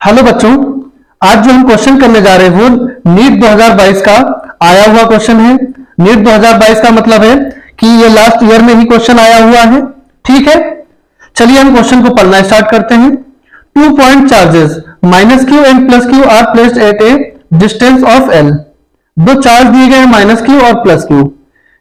Hello बच्चों, आज जो हम क्वेश्चन करने जा रहे हैं वो नीट 2022 का आया हुआ क्वेश्चन है। नीट 2022 का मतलब है कि ये लास्ट ईयर में ही क्वेश्चन आया हुआ है। ठीक है, चलिए हम क्वेश्चन को पढ़ना स्टार्ट करते हैं। 2 point charges minus Q and plus Q R placed eight a distance of L. दो चार्ज दिए गए हैं माइनस क्यू और प्लस क्यू,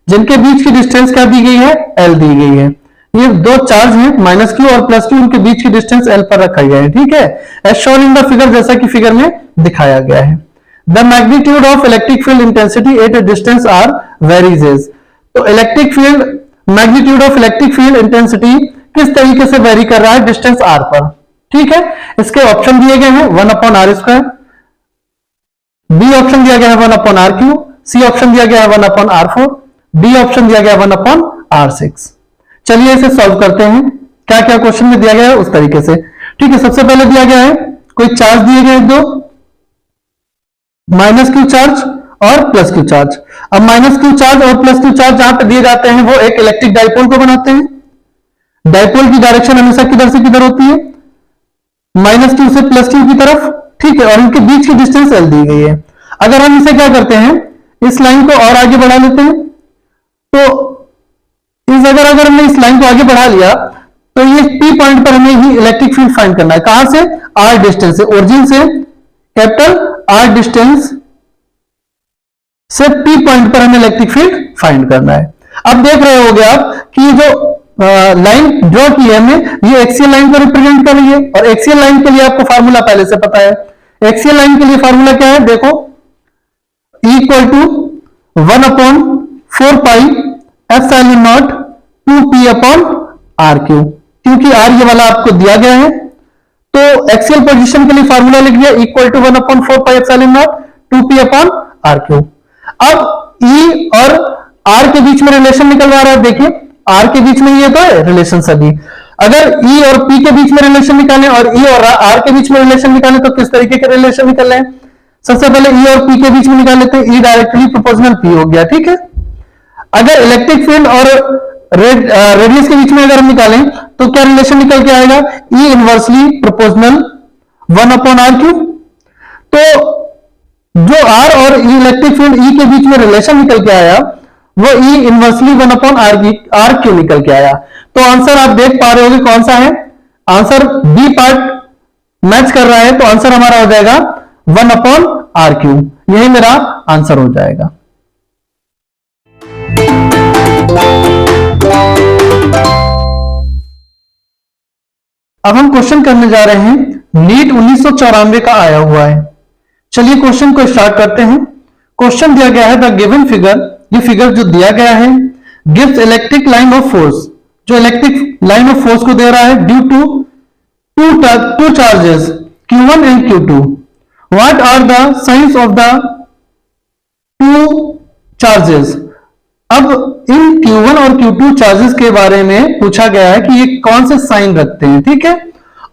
जिनके बीच की डिस्टेंस क्या दी गई है, एल दी गई है। ये दो चार्ज हैं माइनस क्यू और प्लस क्यू, उनके बीच की डिस्टेंस एल पर रखा गया है। ठीक है, as shown in the figure, जैसा कि फिगर में दिखाया गया है। The magnitude of electric field intensity at a distance R varies as. तो electric field, magnitude of electric field intensity किस तरीके से वेरी कर रहा है डिस्टेंस आर पर। ठीक है, इसके ऑप्शन दिए गए हैं 1/r², बी ऑप्शन दिया गया है 1/r3, सी ऑप्शन दिया गया है 1/r4, डी ऑप्शन दिया गया है 1/r6। चलिए इसे सॉल्व करते हैं। क्या क्या क्वेश्चन में दिया गया है उस तरीके से। ठीक है, सबसे पहले दिया गया है कोई चार्ज दिए गए दो, माइनस क्यू चार्ज और प्लस क्यू चार्ज। अब माइनस क्यू चार्ज और प्लस क्यू चार्ज जहां पे दिए जाते हैं वो एक इलेक्ट्रिक डाइपोल को बनाते हैं। डाइपोल की डायरेक्शन हमेशा किधर से किधर होती है, माइनस क्यू से प्लस क्यू की तरफ। ठीक है, और इनके बीच की डिस्टेंस एल दी गई है। अगर हम इसे क्या करते हैं, इस लाइन को और आगे बढ़ा लेते हैं, तो अगर हमने इस लाइन को आगे बढ़ा लिया तो ये P पॉइंट पर हमें ही इलेक्ट्रिक फील्ड फाइंड करना है। कहां से, R डिस्टेंस से, ओरिजिन से कैपिटल R डिस्टेंस से P पॉइंट पर हमें इलेक्ट्रिक फील्ड फाइंड करना है। अब देख रहे होगे आप कि ये जो लाइन ड्रॉ की है हमने, ये एक्सियल लाइन को रिप्रेजेंट कर रही है। और एक्सियल लाइन के लिए आपको फार्मूला पहले से पता है। एक्सियल लाइन के लिए फार्मूला क्या है, देखो, equal to 1/4 pi epsilon naught 2p/r3। क्योंकि r ये वाला आपको दिया गया है, तो एक्सियल पोजीशन के लिए फार्मूला लिख दिया equal to 1/4 pi epsilon naught 2p/r3। अब e और r के बीच में रिलेशन निकलवा रहा है। देखिए, r के बीच में ये तो है रिलेशन सभी। अगर e और p के बीच में रिलेशन निकालें और e और r के बीच में रिलेशन निकालें तो किस तरीके के रिलेशन निकल रहे हैं। सबसे पहले e और p के बीच में निकाल लेते हैं, e डायरेक्टली प्रोपोर्शनल p हो गया। ठीक है, अगर इलेक्ट्रिक फील्ड और रेडियस के बीच में अगर हम निकालें तो क्या रिलेशन निकल के आएगा, E इनवर्सली प्रोपोर्शनल 1/r3। तो जो R और इलेक्ट्रिक फील्ड E के बीच में रिलेशन निकल के आया वो E इनवर्सली 1/r3 निकल के आया। तो आंसर आप देख पा रहे होंगे कौन सा है, आंसर बी पार्ट मैच कर रहा है। तो आंसर हमारा हो जाएगा 1/r3, यही मेरा आंसर हो जाएगा। अब हम क्वेश्चन करने जा रहे हैं, नीट 1994 का आया हुआ है। चलिए क्वेश्चन को स्टार्ट करते हैं। क्वेश्चन दिया गया है द गिवन फिगर, ये फिगर जो दिया गया है gives electric line of force, जो इलेक्ट्रिक लाइन ऑफ फोर्स को दे रहा है due to two charges Q1 and Q2। What are the signs of the two charges. अब इन Q1 और Q2 चार्जेस के बारे में पूछा गया है कि ये कौन से साइन रखते हैं। ठीक है,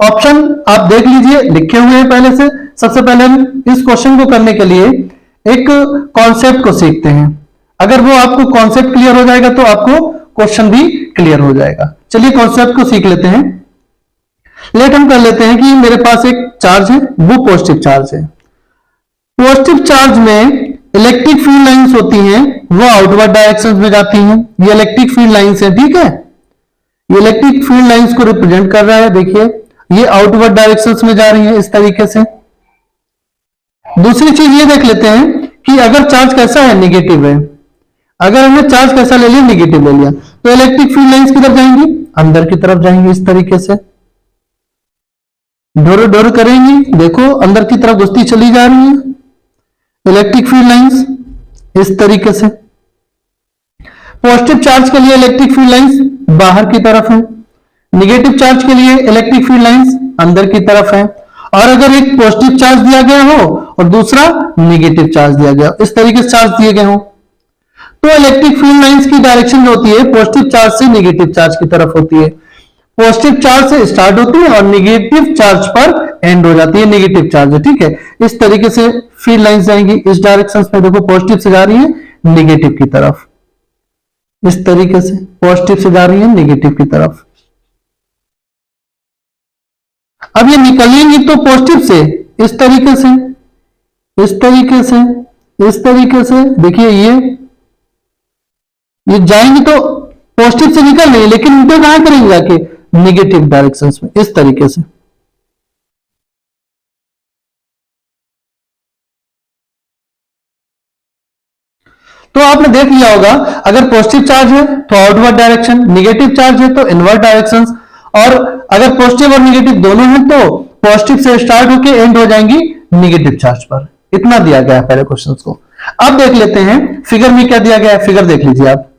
ऑप्शन आप देख लीजिए, लिखे हुए हैं पहले से। सबसे पहले हम इस क्वेश्चन को करने के लिए एक कॉन्सेप्ट को सीखते हैं। अगर वो आपको कॉन्सेप्ट क्लियर हो जाएगा तो आपको क्वेश्चन भी क्लियर हो जाएगा। चलिए कॉन्सेप्ट को सीख लेते हैं। लेट हम कर लेते हैं कि मेरे पास एक चार्ज है, वो पॉजिटिव चार्ज है। पॉजिटिव चार्ज में इलेक्ट्रिक फील्ड लाइंस होती हैं, वो आउटवर्ड डायरेक्शन में जाती हैं। ये इलेक्ट्रिक फील्ड लाइंस है। ठीक है, ये इलेक्ट्रिक फील्ड लाइंस को रिप्रेजेंट कर रहा है। देखिए, ये आउटवर्ड डायरेक्शंस में जा रही है इस तरीके से। दूसरी चीज ये देख लेते हैं कि अगर चार्ज कैसा है, नेगेटिव है। अगर हमने चार्ज कैसा ले लिया, नेगेटिव ले लिया, तो इलेक्ट्रिक फील्ड लाइंस किधर जाएंगी, अंदर की तरफ जाएंगी इस तरीके से। डोर डोर करेंगी, देखो अंदर की तरफ घुसती चली जा रही है इलेक्ट्रिक फील्ड लाइंस इस तरीके से। पॉजिटिव चार्ज के लिए इलेक्ट्रिक फील्ड लाइंस बाहर की तरफ है, नेगेटिव चार्ज के लिए इलेक्ट्रिक फील्ड लाइंस अंदर की तरफ है। और अगर एक पॉजिटिव चार्ज दिया गया हो और दूसरा नेगेटिव चार्ज दिया गया, इस तरीके से चार्ज दिए गए हो, तो इलेक्ट्रिक फील्ड लाइंस की डायरेक्शन जो होती है पॉजिटिव चार्ज से नेगेटिव चार्ज की तरफ होती है। पॉजिटिव चार्ज से स्टार्ट होती है और नेगेटिव चार्ज पर एंड हो जाती है, नेगेटिव चार्ज है। ठीक है, इस तरीके से फील्ड लाइंस जाएंगी इस डायरेक्शन में। देखो पॉजिटिव से जा रही है नेगेटिव की तरफ, इस तरीके से पॉजिटिव से जा रही है नेगेटिव की तरफ। अब ये निकलेंगी तो पॉजिटिव से, इस तरीके से, इस तरीके से, इस तरीके से, देखिए ये जाएंगी तो पॉजिटिव से निकल रही है, लेकिन इंटर कहां करेंगे जाके, निगेटिव डायरेक्शन में, इस तरीके से। तो आपने देख लिया होगा, अगर पॉजिटिव चार्ज है तो आउटवर्ड डायरेक्शन, निगेटिव चार्ज है तो इनवर्ड डायरेक्शन, और अगर पॉजिटिव और निगेटिव दोनों हैं तो पॉजिटिव से स्टार्ट होकर एंड हो जाएंगी निगेटिव चार्ज पर। इतना दिया गया है पहले क्वेश्चन को। अब देख लेते हैं फिगर में क्या दिया गया है, फिगर देख लीजिए आप।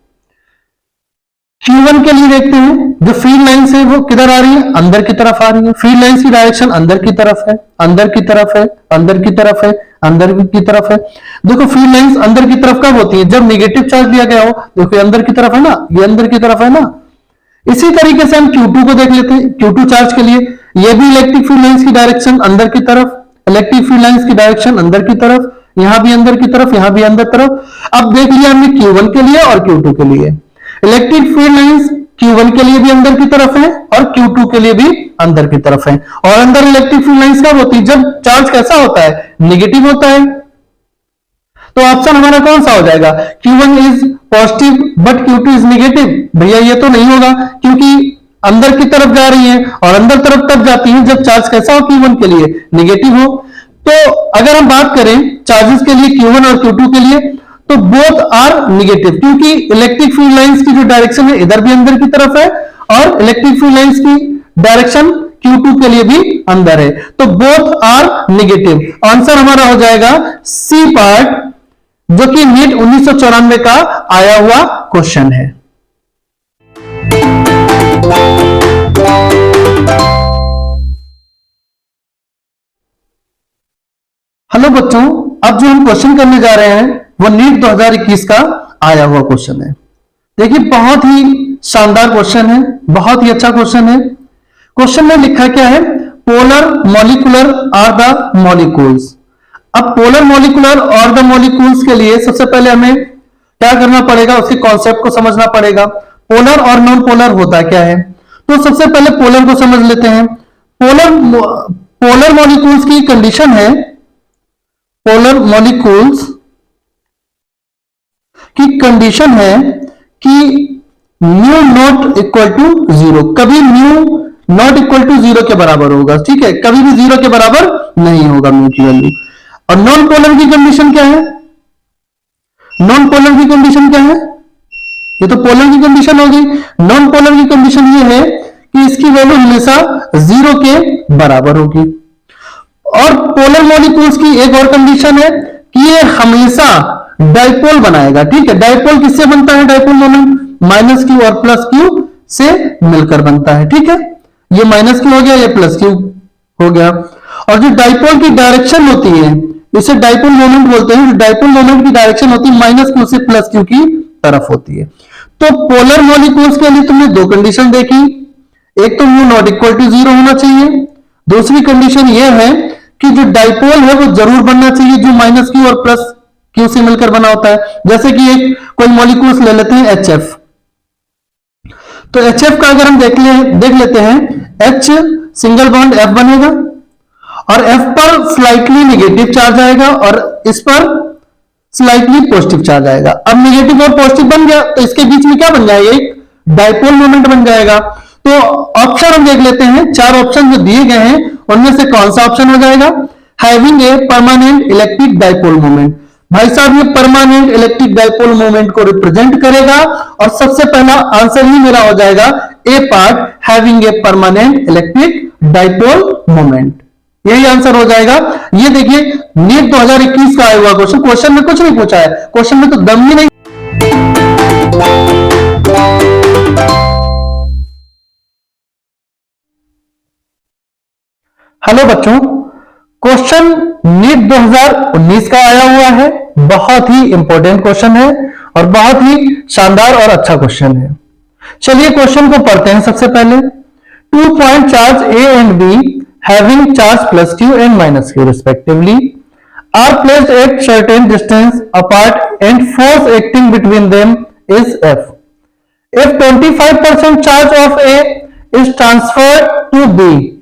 Q1 के लिए देखते हैं, जो फील्ड लाइंस है वो किधर आ रही है, अंदर की तरफ आ रही है। फील्ड लाइंस की डायरेक्शन अंदर की तरफ है, अंदर की तरफ है, अंदर की तरफ है, अंदर की तरफ है। देखो फील्ड लाइंस अंदर की तरफ कब होती है, जब नेगेटिव चार्ज दिया गया हो। देखो अंदर की तरफ है ना, ये अंदर की तरफ है ना। इसी तरीके से हम Q2 को देख लेते हैं। Q2 चार्ज के लिए ये भी इलेक्ट्रिक फील्ड लाइंस की डायरेक्शन अंदर की तरफ, इलेक्ट्रिक फील्ड लाइंस की डायरेक्शन अंदर की तरफ, यहां भी अंदर की तरफ, यहां भी अंदर तरफ। अब देख लिया हमने Q1 के लिए और Q2 के लिए। इलेक्ट्रिक फील्ड लाइंस Q1 के लिए भी अंदर की तरफ है और Q2 के लिए भी अंदर की तरफ है। और अंदर इलेक्ट्रिक फील्ड लाइंस कब होती है, जब चार्ज कैसा होता है, नेगेटिव होता है। तो ऑप्शन हमारा कौन सा हो जाएगा, Q1 is positive but Q2 is negative. भैया ये तो नहीं होगा, क्योंकि अंदर की तरफ जा रही है और अंदर तरफ तब जाती है जब चार्ज कैसा हो, Q1 के लिए नेगेटिव हो। तो अगर हम बात करें चार्जेस के लिए Q1 और Q2 के लिए, तो बोथ आर निगेटिव, क्योंकि इलेक्ट्रिक फील्ड लाइंस की जो डायरेक्शन है इधर भी अंदर की तरफ है और इलेक्ट्रिक फील्ड लाइंस की डायरेक्शन Q2 के लिए भी अंदर है। तो बोथ आर निगेटिव। आंसर हमारा हो जाएगा सी पार्ट, जो कि नीट 1994 का आया हुआ क्वेश्चन है। हेलो बच्चों, अब जो हम क्वेश्चन करने जा रहे हैं वो नीट 2021 का आया हुआ क्वेश्चन है। देखिए बहुत ही शानदार क्वेश्चन है, बहुत ही अच्छा क्वेश्चन है। क्वेश्चन में लिखा क्या है, polar molecular are the molecules. अब पोलर मॉलिक्यूलर और द मॉलिक्यूल्स के लिए सबसे पहले हमें क्या करना पड़ेगा, उसके कॉन्सेप्ट को समझना पड़ेगा। पोलर और नॉन पोलर होता क्या है, तो सबसे पहले पोलर को समझ लेते हैं। पोलर मॉलिक्यूल्स की कंडीशन है, पोलर मॉलिक्यूल्स की कंडीशन है कि mu not equal to zero, कभी mu not equal to zero के बराबर होगा, ठीक है, कभी भी जीरो के बराबर नहीं होगा म्यू की वैल्यू। और नॉन पोलर की कंडीशन क्या है, नॉन पोलर की कंडीशन क्या है, ये तो पोलर की कंडीशन होगी। नॉन पोलर की कंडीशन ये है कि इसकी वैल्यू हमेशा जीरो के बराबर होगी। और पोलर मॉलिक्यूल्स की एक और कंडीशन है कि ये हमेशा डाइपोल बनाएगा, ठीक है। डाइपोल किससे बनता है, डाइपोल मोमेंट माइनस क्यू और प्लस क्यू से मिलकर बनता है, ठीक है। ये माइनस क्यू हो गया, ये प्लस क्यू हो गया। और जो डाइपोल की डायरेक्शन होती है इसे डाइपोल मोमेंट बोलते हैं। जो डाइपोल मोमेंट की डायरेक्शन होती है माइनस क्यू से प्लस क्यू की तरफ होती है। तो पोलर मॉलिक्यूल्स के लिए तुमने दो कंडीशन देखी, एक तो mu not equal to zero होना चाहिए, दूसरी कंडीशन ये है कि जो डाइपोल है वो जरूर बनना चाहिए जो माइनस क्यू और प्लस क्यू से मिलकर बना होता है। जैसे कि एक कोई मॉलिक्यूल्स ले लेते हैं HF, तो HF का अगर हम देख लेते हैं, H सिंगल बॉन्ड F बनेगा और F पर स्लाइटली नेगेटिव चार्ज आएगा और इस पर स्लाइटली पॉजिटिव चार्ज आएगा। अब नेगेटिव और पॉजिटिव बन गया तो इसके बीच में क्या बन जाएगा, एक डाइपोल मोमेंट बन जाएगा। तो ऑप्शन हम देख लेते हैं, चार ऑप्शन जो दिए गए हैं उनमें से कौन सा ऑप्शन हो जाएगा, having a permanent electric dipole moment. भाई साहब ये परमानेंट इलेक्ट्रिक डाइपोल मोमेंट को रिप्रेजेंट करेगा और सबसे पहला आंसर ही मेरा हो जाएगा A part, having a permanent electric dipole moment, यही आंसर हो जाएगा। ये देखिए नीट 2021 का आया हुआ क्वेश्चन, क्वेश्चन में कुछ नहीं पूछा है, क्वेश्चन में तो दम ही नहीं। हेलो बच्चों, क्वेश्चन नीट 2019 का आया हुआ है, बहुत ही इंपॉर्टेंट क्वेश्चन है और बहुत ही शानदार और अच्छा क्वेश्चन है। चलिए क्वेश्चन को पढ़ते हैं। सबसे पहले 2 point charge A and B having charge plus Q and minus Q respectively are placed at certain distance apart and force acting between them is F. If 25% charge of A is transferred to B,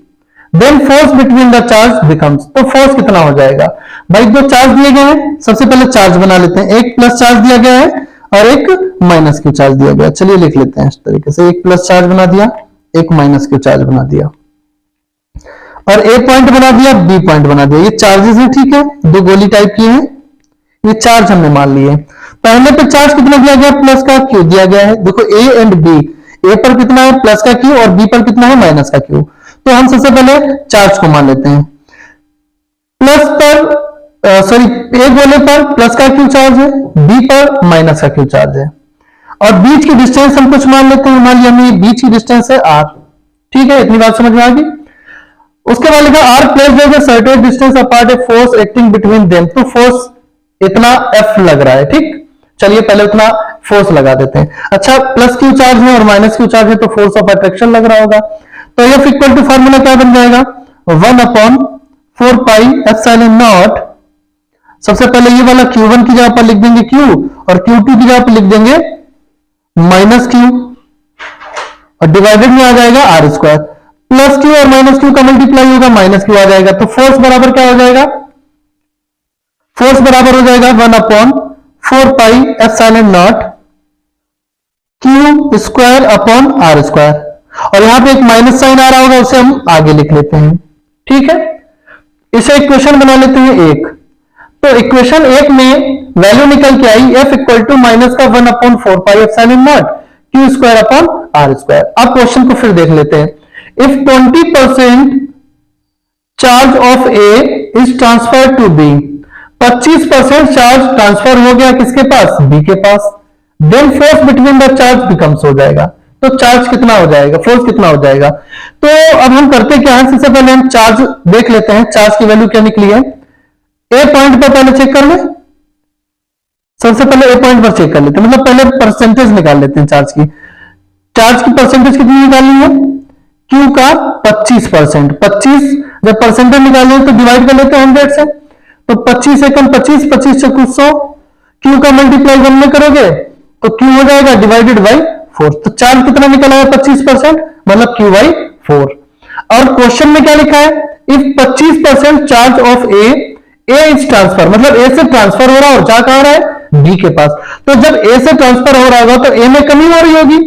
then force between the charge becomes, तो force कितना हो जाएगा भाई, दो charge दिए गए हैं, सबसे पहले चार्ज बना लेते हैं, एक प्लस चार्ज दिया गया है और एक माइनस क्यू चार्ज दिया गया है। चलिए लिख लेते हैं इस तरीके से, एक प्लस चार्ज बना दिया, एक माइनस क्यू चार्ज बना दिया, और ए पॉइंट बना दिया, बी पॉइंट बना दिया। ये चार्जेस हैं, ठीक है, दो गोली टाइप की हैं, ये चार्ज हमने मान लिए। पहले पे चार्ज कितना दिया गया, प्लस का क्यू दिया गया है। देखो ए एंड बी, ए पर कितना है प्लस का क्यू और बी पर कितना है माइनस का क्यू। तो हम सबसे पहले चार्ज को मान लेते हैं, प्लस पर सॉरी ए गोले पर प्लस का क्यू चार्ज है, बी पर माइनस का क्यू चार्ज है, और बीच की डिस्टेंस हम कुछ मान लेते हैं, मान लिया हमने बीच की डिस्टेंस है आर। ठीक है, इतनी बात समझ में आ गई। उसके बाद लिखा are placed at a certain distance apart a force acting between them, तो फोर्स इतना एफ लग रहा है। ठीक, चलिए पहले उतना फोर्स लगा देते हैं। अच्छा, प्लस क्यू चार्ज है और माइनस क्यू चार्ज है, तो फोर्स ऑफ अट्रैक्शन लग रहा होगा। तो एफ इक्वल टू फॉर्मूला क्या बन जाएगा, 1/4 पाई एप्सिलॉन नॉट। सबसे पहले ये वाला Q1 की जगह पर लिख देंगे Q, और Q2 की जगह पर लिख देंगे माइनस Q, और डिवाइडेड में आ जाएगा आर स्क्वायर। प्लस Q और माइनस Q का मल्टीप्लाई होगा, माइनस Q आ जाएगा। तो फोर्स बराबर क्या हो जाएगा, फोर्स बराबर हो जाएगा 1/4 pi epsilon naught Q square upon R square, और यहां पे एक माइनस साइन आ रहा होगा, उसे हम आगे लिख लेते हैं। ठीक है, इसे इक्वेशन बना लेते हैं एक। तो इक्वेशन एक में वैल्यू निकल के आई एफ इक्वल टू माइनस का 1/4 pi epsilon naught Q square upon R square. अब क्वेश्चन को फिर देख लेते हैं। If 20% charge of A is transfer to B, 25% charge transfer हो गया किसके पास, बी के पास, then force between the charge becomes, हो जाएगा। तो चार्ज कितना हो जाएगा, फोर्स कितना हो जाएगा। तो अब हम करते क्या है, सबसे पहले हम चार्ज देख लेते हैं, चार्ज की वैल्यू क्या निकली है। ए पॉइंट पर पहले चेक कर ले, सबसे पहले ए पॉइंट पर चेक कर लेते हैं, मतलब पहले परसेंटेज निकाल लेते हैं चार्ज की। चार्ज की परसेंटेज कितनी निकालनी है, क्यू का 25%। 25 जब परसेंटेज निकालें तो डिवाइड कर लेते हैं 100 से, तो 25 एकम 25, 25 से कुछ 100, क्यू का मल्टीप्लाई 1 में करोगे तो क्यू हो जाएगा डिवाइडेड बाई 4। तो चार्ज कितना निकला है 25%, मतलब क्यू बाई 4। और क्वेश्चन में क्या लिखा है, if 25% charge of A is transfer, मतलब ए से ट्रांसफर हो रहा है और जा कहां रहा है, बी के पास। तो जब ए से ट्रांसफर हो रहा होगा तो ए में कमी हो रही होगी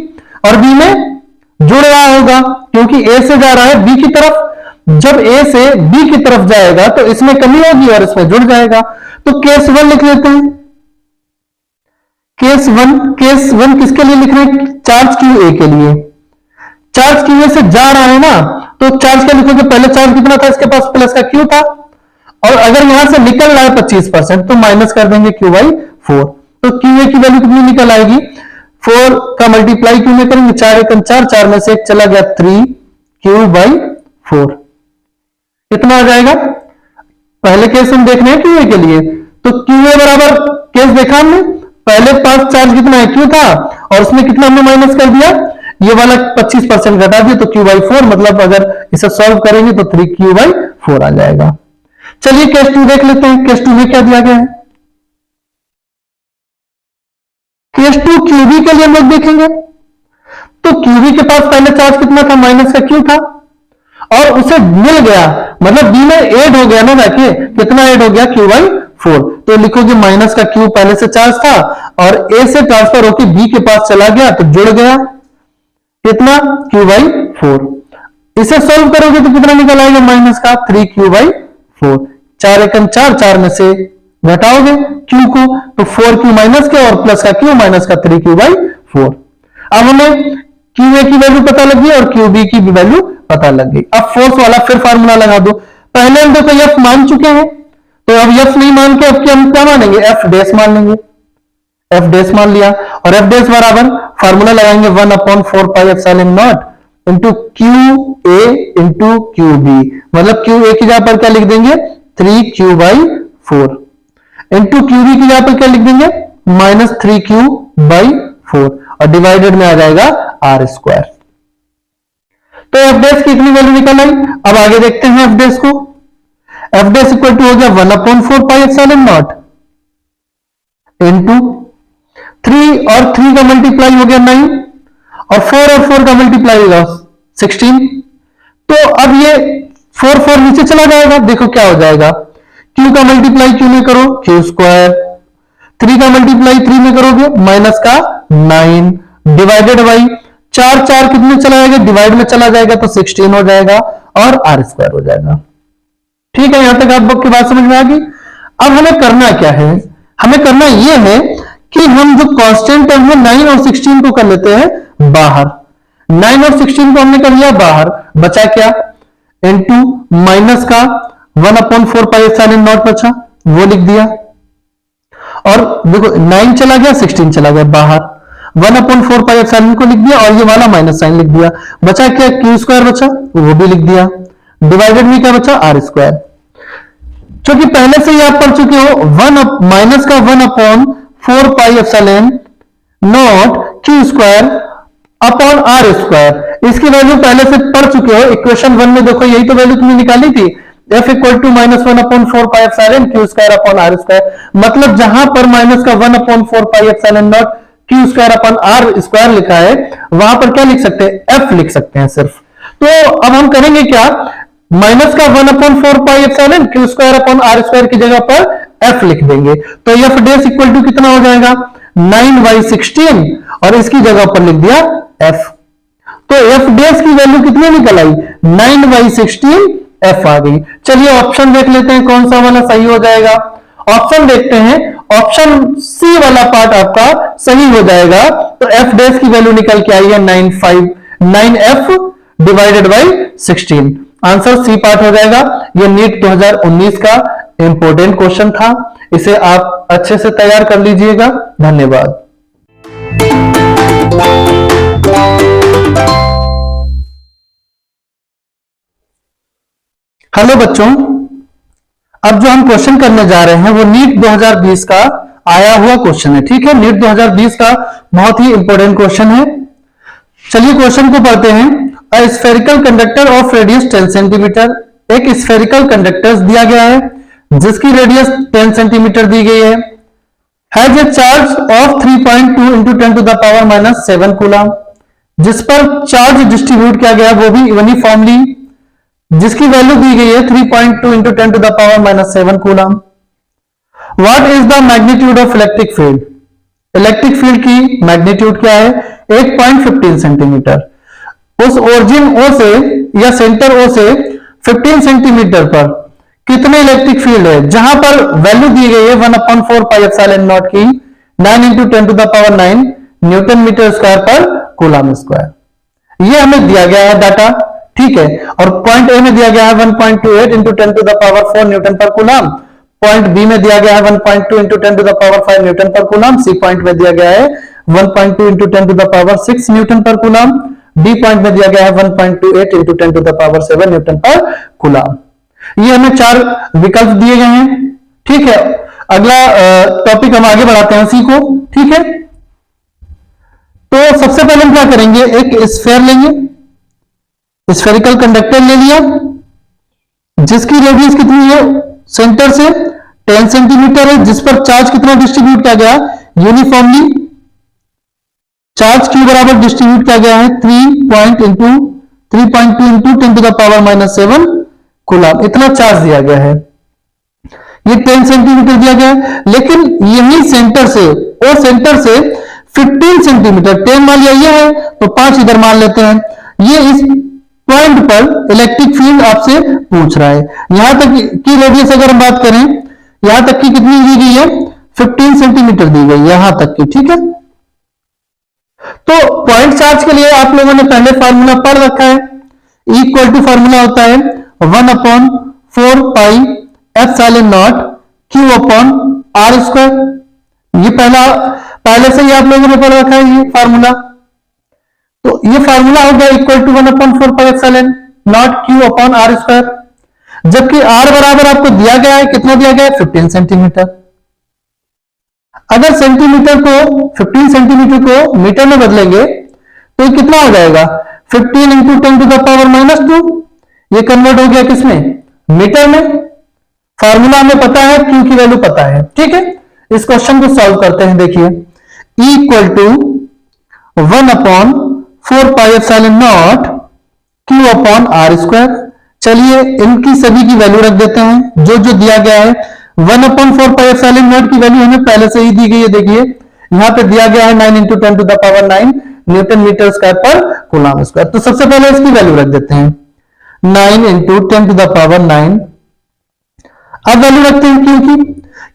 और बी में जुड़ रहा होगा, क्योंकि ए से जा रहा है बी की तरफ। जब ए से बी की तरफ जाएगा तो इसमें कमी होगी और इसमें जुड़ जाएगा। तो केस 1 लिख लेते हैं। केस वन किसके लिए लिख रहे हैं, चार्ज क्यू ए के लिए। चार्ज क्यू ए से जा रहा है ना, तो चार्ज क्या लिखोगे, पहले चार्ज कितना था इसके पास, प्लस का क्यू था, और अगर यहां से निकल रहा है 25% तो माइनस कर देंगे क्यू बाई 4। तो क्यू ए की वैल्यू कितनी निकल आएगी, 4 का मल्टीप्लाई क्यू में करेंगे, 4 एकम 4, 4 में से 1 चला गया 3 क्यू बाई 4। कितना आ जाएगा, पहले केस हम देख रहे हैं क्यू ए के लिए, तो क्यू ए बराबर केस देखा हमने, पहले पास चार्ज कितना है क्यू था और उसमें कितना हमने माइनस कर दिया, ये वाला 25% घटा दिया, तो क्यू बाई 4, मतलब अगर इसे सॉल्व करेंगे तो 3 क्यू बाई 4 आ जाएगा। चलिए केस 2 देख लेते हैं, केस 2 में क्या दिया गया है। केस 2 क्यूबी के लिए हम लोग देखेंगे, तो क्यूबी के पास पहले चार्ज कितना था, माइनस का क्यू था, और उसे मिल गया, मतलब बी में ऐड हो गया ना जाके, कितना ऐड हो गया, क्यू बाई 4। तो लिखोगे माइनस का क्यू पहले से चार्ज था और ए से ट्रांसफर होकर बी के पास चला गया तो जुड़ गया, कितना, क्यू बाई 4। इसे सोल्व करोगे तो कितना निकल आएगा, माइनस का 3 क्यू बाई 4। 4 एकम 4, 4 में से घटाओगे क्यू को, तो 4 क्यू माइनस के और प्लस का क्यू, माइनस का 3 क्यू बाई 4। अब हमें क्यू ए की वैल्यू पता लगी और क्यू बी की भी वैल्यू पता लग गई। अब फोर्स वाला फिर फार्मूला लगा दो। पहले हम देखो एफ मान चुके हैं, तो अब एफ नहीं मान के अब हम क्या मानेंगे, एफ डैश मान लेंगे। एफ डैश मान लिया, और एफ डैश बराबर फार्मूला लगाएंगे 1/4 pi epsilon naught into Q A into Q B, मतलब क्यू ए की जगह पर क्या लिख देंगे, 3 Q by 4, into Q B की जगह पर क्या लिख देंगे, माइनस 3 क्यू बाई 4, और डिवाइडेड में आ जाएगा आर स्क्वायर। तो एफ डैश की इतनी वैल्यू निकल आई। अब आगे देखते हैं एफ डैश को। एफ डैश इक्वल टू हो गया 1/4 पाई एप्सिलॉन नॉट इंटू 3 और 3 का मल्टीप्लाई हो गया 9, और 4 का मल्टीप्लाई होगा 16। तो अब ये 4 4 नीचे चला जाएगा, देखो क्या हो जाएगा, q का मल्टीप्लाई q में करो q स्क्वायर, 3 का मल्टीप्लाई 3 में करोगे माइनस का 9 डिवाइडेड बाई 4 4 कितने चला जाएगा, डिवाइड में चला जाएगा तो 16 हो जाएगा और r स्क्वायर हो जाएगा। ठीक है, यहां तक आपकी बात समझ में आ गई। अब हमें करना क्या है, हमें करना यह है कि हम जो कांस्टेंट टर्म है 9 और 16 को कर लेते हैं बाहर। 9 और 16 को हमने कर लिया बाहर, बचा क्या, इनटू माइनस का 1/4 पाई एप्सिलॉन नॉट बचा, वो लिख दिया। और देखो 9 चला गया 16 चला गया बाहर, 1/4 पाई एप्सिलॉन को लिख दिया और ये वाला माइनस साइन लिख दिया। बचा क्या, क्यू स्क्वायर बचा, वो भी लिख दिया। डिवाइडेड में क्या बचा, आर स्क्वायर। क्योंकि पहले से ही आप पढ़ चुके हो माइनस का 1/4 pi epsilon naught Q square upon R square, इसकी वैल्यू पहले से पढ़ चुके हो। इक्वेशन 1 में देखो यही तो वैल्यू तुमने निकाली थी, f equal to -1/4 pi epsilon Q square upon R square. मतलब जहां पर माइनस का 1/4 pi epsilon naught Q square upon R square लिखा है, वहां पर क्या लिख सकते हैं, f लिख सकते हैं सिर्फ। तो अब हम करेंगे क्या, माइनस का 1/4 pi epsilon Q square upon R square की जगह पर f लिख देंगे। तो f डैश इक्वल टू कितना हो जाएगा, 9/16 और इसकी जगह पर लिख दिया f। तो f डैश की वैल्यू कितनी निकल आई, 9/16 f आ गई। चलिए ऑप्शन देख लेते हैं कौन सा वाला सही हो जाएगा। ऑप्शन देखते हैं, ऑप्शन सी वाला पार्ट आपका सही हो जाएगा। तो f डैश की वैल्यू निकल के आई है 9f divided by 16। Answer C part हो जाएगा। ये नीट 2019 का इंपॉर्टेंट क्वेश्चन था, इसे आप अच्छे से तैयार कर लीजिएगा। धन्यवाद। हेलो बच्चों, अब जो हम क्वेश्चन करने जा रहे हैं वो नीट 2020 का आया हुआ क्वेश्चन है। ठीक है, नीट 2020 का बहुत ही इंपॉर्टेंट क्वेश्चन है। चलिए क्वेश्चन को पढ़ते हैं। A spherical conductor of radius 10 centimetre, एक स्फेरिकल कंडक्टर दिया गया है जिसकी रेडियस 10 सेंटीमीटर दी गई है, has a charge of 3.2 into 10 to the power -7 coulomb, जिस पर चार्ज डिस्ट्रीब्यूट किया गया वो भी यूनिफॉर्मली, जिसकी वैल्यू दी गई है 3.2 into 10 to the power -7 coulomb. What is the magnitude of electric field, electric field की मैग्नीट्यूड क्या है, 8.15 सेंटीमीटर। उस ओरिजिन O से या सेंटर O से 15 सेंटीमीटर पर कितने इलेक्ट्रिक फील्ड है, जहां पर वैल्यू दी गई है 1/4 पाई एप्सिलॉन नॉट की 9 into 10 to the power 9 newton metre square पर कूलम स्क्वायर। ये हमें दिया गया है डाटा, ठीक है। और पॉइंट ए में दिया गया है 1.28 into 10 to the power 4 newton पर कूलम, पॉइंट बी में दिया गया है 1.2 into 10 to the power 5 newton पर कूलम, सी पॉइंट में दिया गया है 1.2 into 10 to the power 6 newton पर कूलम, डी पॉइंट में दिया गया है 1.28 into 10 to the power 7 newton पर कूलम। ये हमें 4 विकल्प दिए गए हैं, ठीक है। अगला टॉपिक हम आगे बढ़ाते हैं उसी को, ठीक है। तो सबसे पहले हम क्या करेंगे, एक स्फेयर लेंगे, स्फेरिकल कंडक्टर ले लिया जिसकी रेडियस कितनी है, सेंटर से 10 सेंटीमीटर है, जिस पर चार्ज कितना डिस्ट्रीब्यूट किया गया, यूनिफॉर्मली। चार्ज क्यू बराबर डिस्ट्रीब्यूट किया गया है 3.2 into 10 to the power -7 coulomb, इतना चार्ज दिया गया है। ये 10 सेंटीमीटर दिया गया है, लेकिन यही सेंटर से और सेंटर से 15 सेंटीमीटर, 10 मान लिया ये है तो 5 इधर मान लेते हैं। ये इस पॉइंट पर इलेक्ट्रिक फील्ड आपसे पूछ रहा है। यहां तक की रेडियस अगर हम बात करें, यहां तक की कितनी दी गई है, 15 सेंटीमीटर दी गई, यहां तक की, ठीक है। तो पॉइंट चार्ज के लिए आप लोगों ने पहले फार्मूला पढ़ रखा है, इक्वल टू फार्मूला होता है 1/4 pi epsilon naught Q upon R square. ये पहले से ही आप लोगों ने पढ़ रखा है ये फार्मूला। तो ये फार्मूला होगा equal to 1/4 pi epsilon naught Q upon R square, जबकि आर बराबर आपको दिया गया है, कितना दिया गया है, 15 सेंटीमीटर। अगर सेंटीमीटर को 15 सेंटीमीटर को मीटर में बदलेंगे तो ये कितना हो जाएगा, 15 इंटू 10 टू द पावर -2, ये कन्वर्ट हो गया किसमें, मीटर में। फार्मूला हमें पता है, क्यू की वैल्यू पता है, ठीक है। इस क्वेश्चन को सॉल्व करते हैं। देखिए equal to 1/4 pi epsilon naught Q upon R square, चलिए इनकी सभी की वैल्यू रख देते हैं जो जो दिया गया है। 1/4 पाई एप्सिलॉन नॉट की वैल्यू हमें पहले से ही दी गई है। देखिए यहां पे दिया गया है 9 into 10 to the power 9 newton metre square पर कूलम स्क्वायर। तो सबसे पहले इसकी वैल्यू रख देते हैं 9 इंटू 10 टू द पावर 9। अब वैल्यू रखते हैं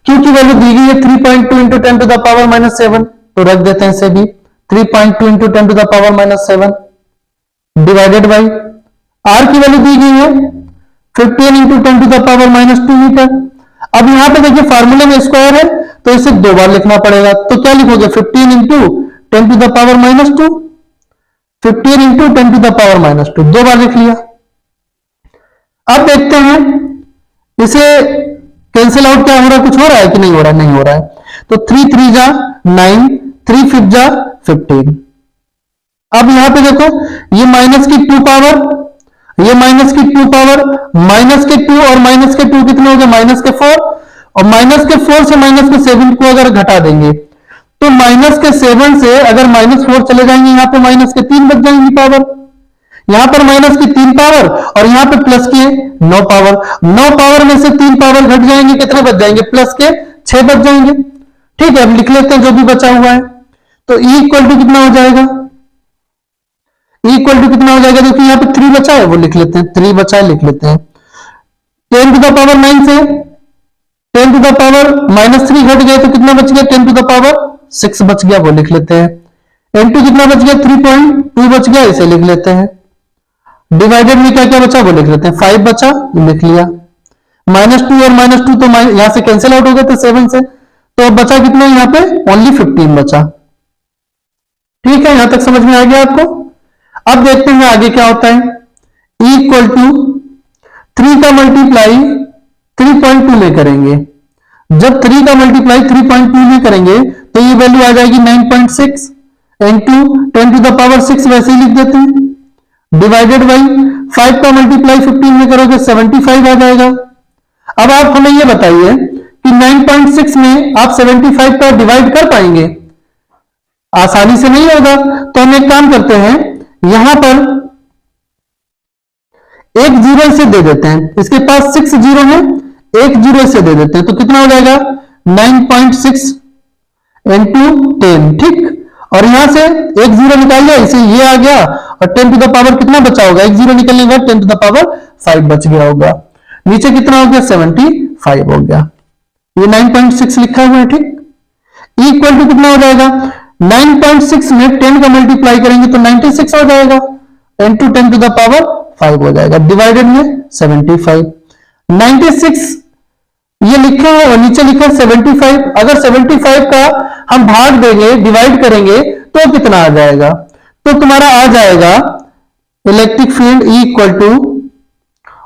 क्यू की वैल्यू दी गई है 3.2 इंटू 10 टू द पावर -7, तो रख देते हैं इसे भी 3.2 into 10 to the power -7 divided by R की वैल्यू दी गई है 15 into 10 to the power -2 metre. अब यहां पे देखिए फार्मूले में स्क्वायर है तो इसे दो बार लिखना पड़ेगा, तो क्या लिखोगे 15 into 10 to the power -2, 15 into 10 to the power -2 दो बार लिख लिया। अब देखते हैं इसे कैंसिल आउट क्या हो रहा है, कुछ हो रहा है कि नहीं हो रहा है, नहीं हो रहा है। तो 3 3 जा 9, 3 5 जा 15। अब यहां पे देखो ये माइनस की 2 पावर, ये माइनस की 2 पावर, माइनस के 2 और माइनस के 2 कितने हो गए माइनस के 4, और माइनस के 4 से माइनस के 7 को अगर घटा देंगे तो माइनस के 7 से अगर -4 चले जाएंगे यहां पे माइनस के 3 बच जाएंगी पावर, यहां पर माइनस की 3 पावर और यहां पे प्लस के 9 पावर, 9 पावर में से 3 पावर घट जाएंगे, कितने बच जाएंगे प्लस के 6 बच जाएंगे। ठीक है, अब लिख लेते हैं जो भी बचा हुआ है। तो E इक्वल टू कितना हो जाएगा, E इक्वल टू कितना हो जाएगा, देखिए यहाँ पे 3 बचा है वो लिख लेते हैं, 3 बचा है लिख लेते हैं। 10 टू द पावर 9 से 10 टू द पावर -3 घट गया तो कितना बच गया 10 टू द पावर 6 बच गया, वो लिख लेते हैं। इनटू कितना बच गया 3.2 बच गया, इसे लिख लेते हैं। डिवाइडेड में क्या क्या बचा वो लिख लेते हैं, 5 बचा लिख लिया, -2 और -2 तो यहां से कैंसिल आउट हो गए थे 7 से, तो अब बचा कितना यहाँ पे ओनली 15 बचा। ठीक है, यहां तक समझ में आ गया आपको। अब देखते हैं आगे क्या होता है। E इक्वल टू 3 का मल्टीप्लाई 3.2 में करेंगे, जब 3 का मल्टीप्लाई 3.2 में करेंगे तो ये वैल्यू आ जाएगी 9.6 इंटू 10 टू द पावर 6 वैसे ही लिख देते हैं, डिवाइडेड बाई 5 का मल्टीप्लाई 15 में करोगे 75 आ जाएगा। अब आप हमें ये बताइए कि 9.6 में आप 75 का डिवाइड कर पाएंगे, आसानी से नहीं होगा। तो हम एक काम करते हैं, यहां पर एक जीरो से दे देते हैं, इसके पास 6 जीरो है, एक जीरो से दे देते हैं तो कितना हो जाएगा 9.6 इंटू 10। ठीक, और यहां से एक जीरो निकाल लिया, इसे ये आ गया और 10 टू द पावर कितना बचा होगा, एक जीरो निकलने के बाद 10 टू द पावर 5 बच गया होगा, नीचे कितना हो गया 75 हो गया, ये 9.6 लिखा हुआ है। ठीक, इक्वल टू कितना हो जाएगा 9.6 में 10 का मल्टीप्लाई करेंगे तो 96 हो जाएगा, इंटू 10 टू द पावर 5 हो जाएगा, डिवाइडेड में 75। 96 ये लिखा है और नीचे लिखा है 75, अगर 75 का हम भाग देंगे डिवाइड करेंगे तो कितना आ जाएगा, तो तुम्हारा आ जाएगा electric field E equal to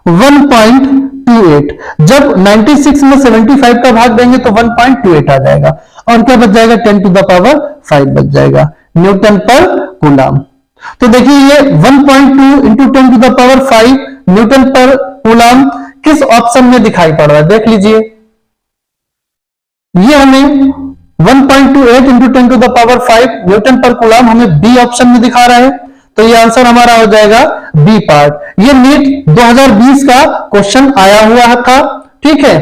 1.28। जब 96 में 75 का भाग देंगे तो 1.28 आ जाएगा, और क्या बच जाएगा 10 टू द पावर 5 बच जाएगा न्यूटन पर कूलम। तो देखिए ये 1.2 into 10 to the power 5 newton पर कूलम किस ऑप्शन में दिखाई पड़ रहा है, देख लीजिए। ये हमें 1.28 into 10 to the power 5 newton पर कूलम हमें बी ऑप्शन में दिखा रहा है, तो ये आंसर हमारा हो जाएगा बी पार्ट। ये नीट 2020 का क्वेश्चन आया हुआ था। ठीक है,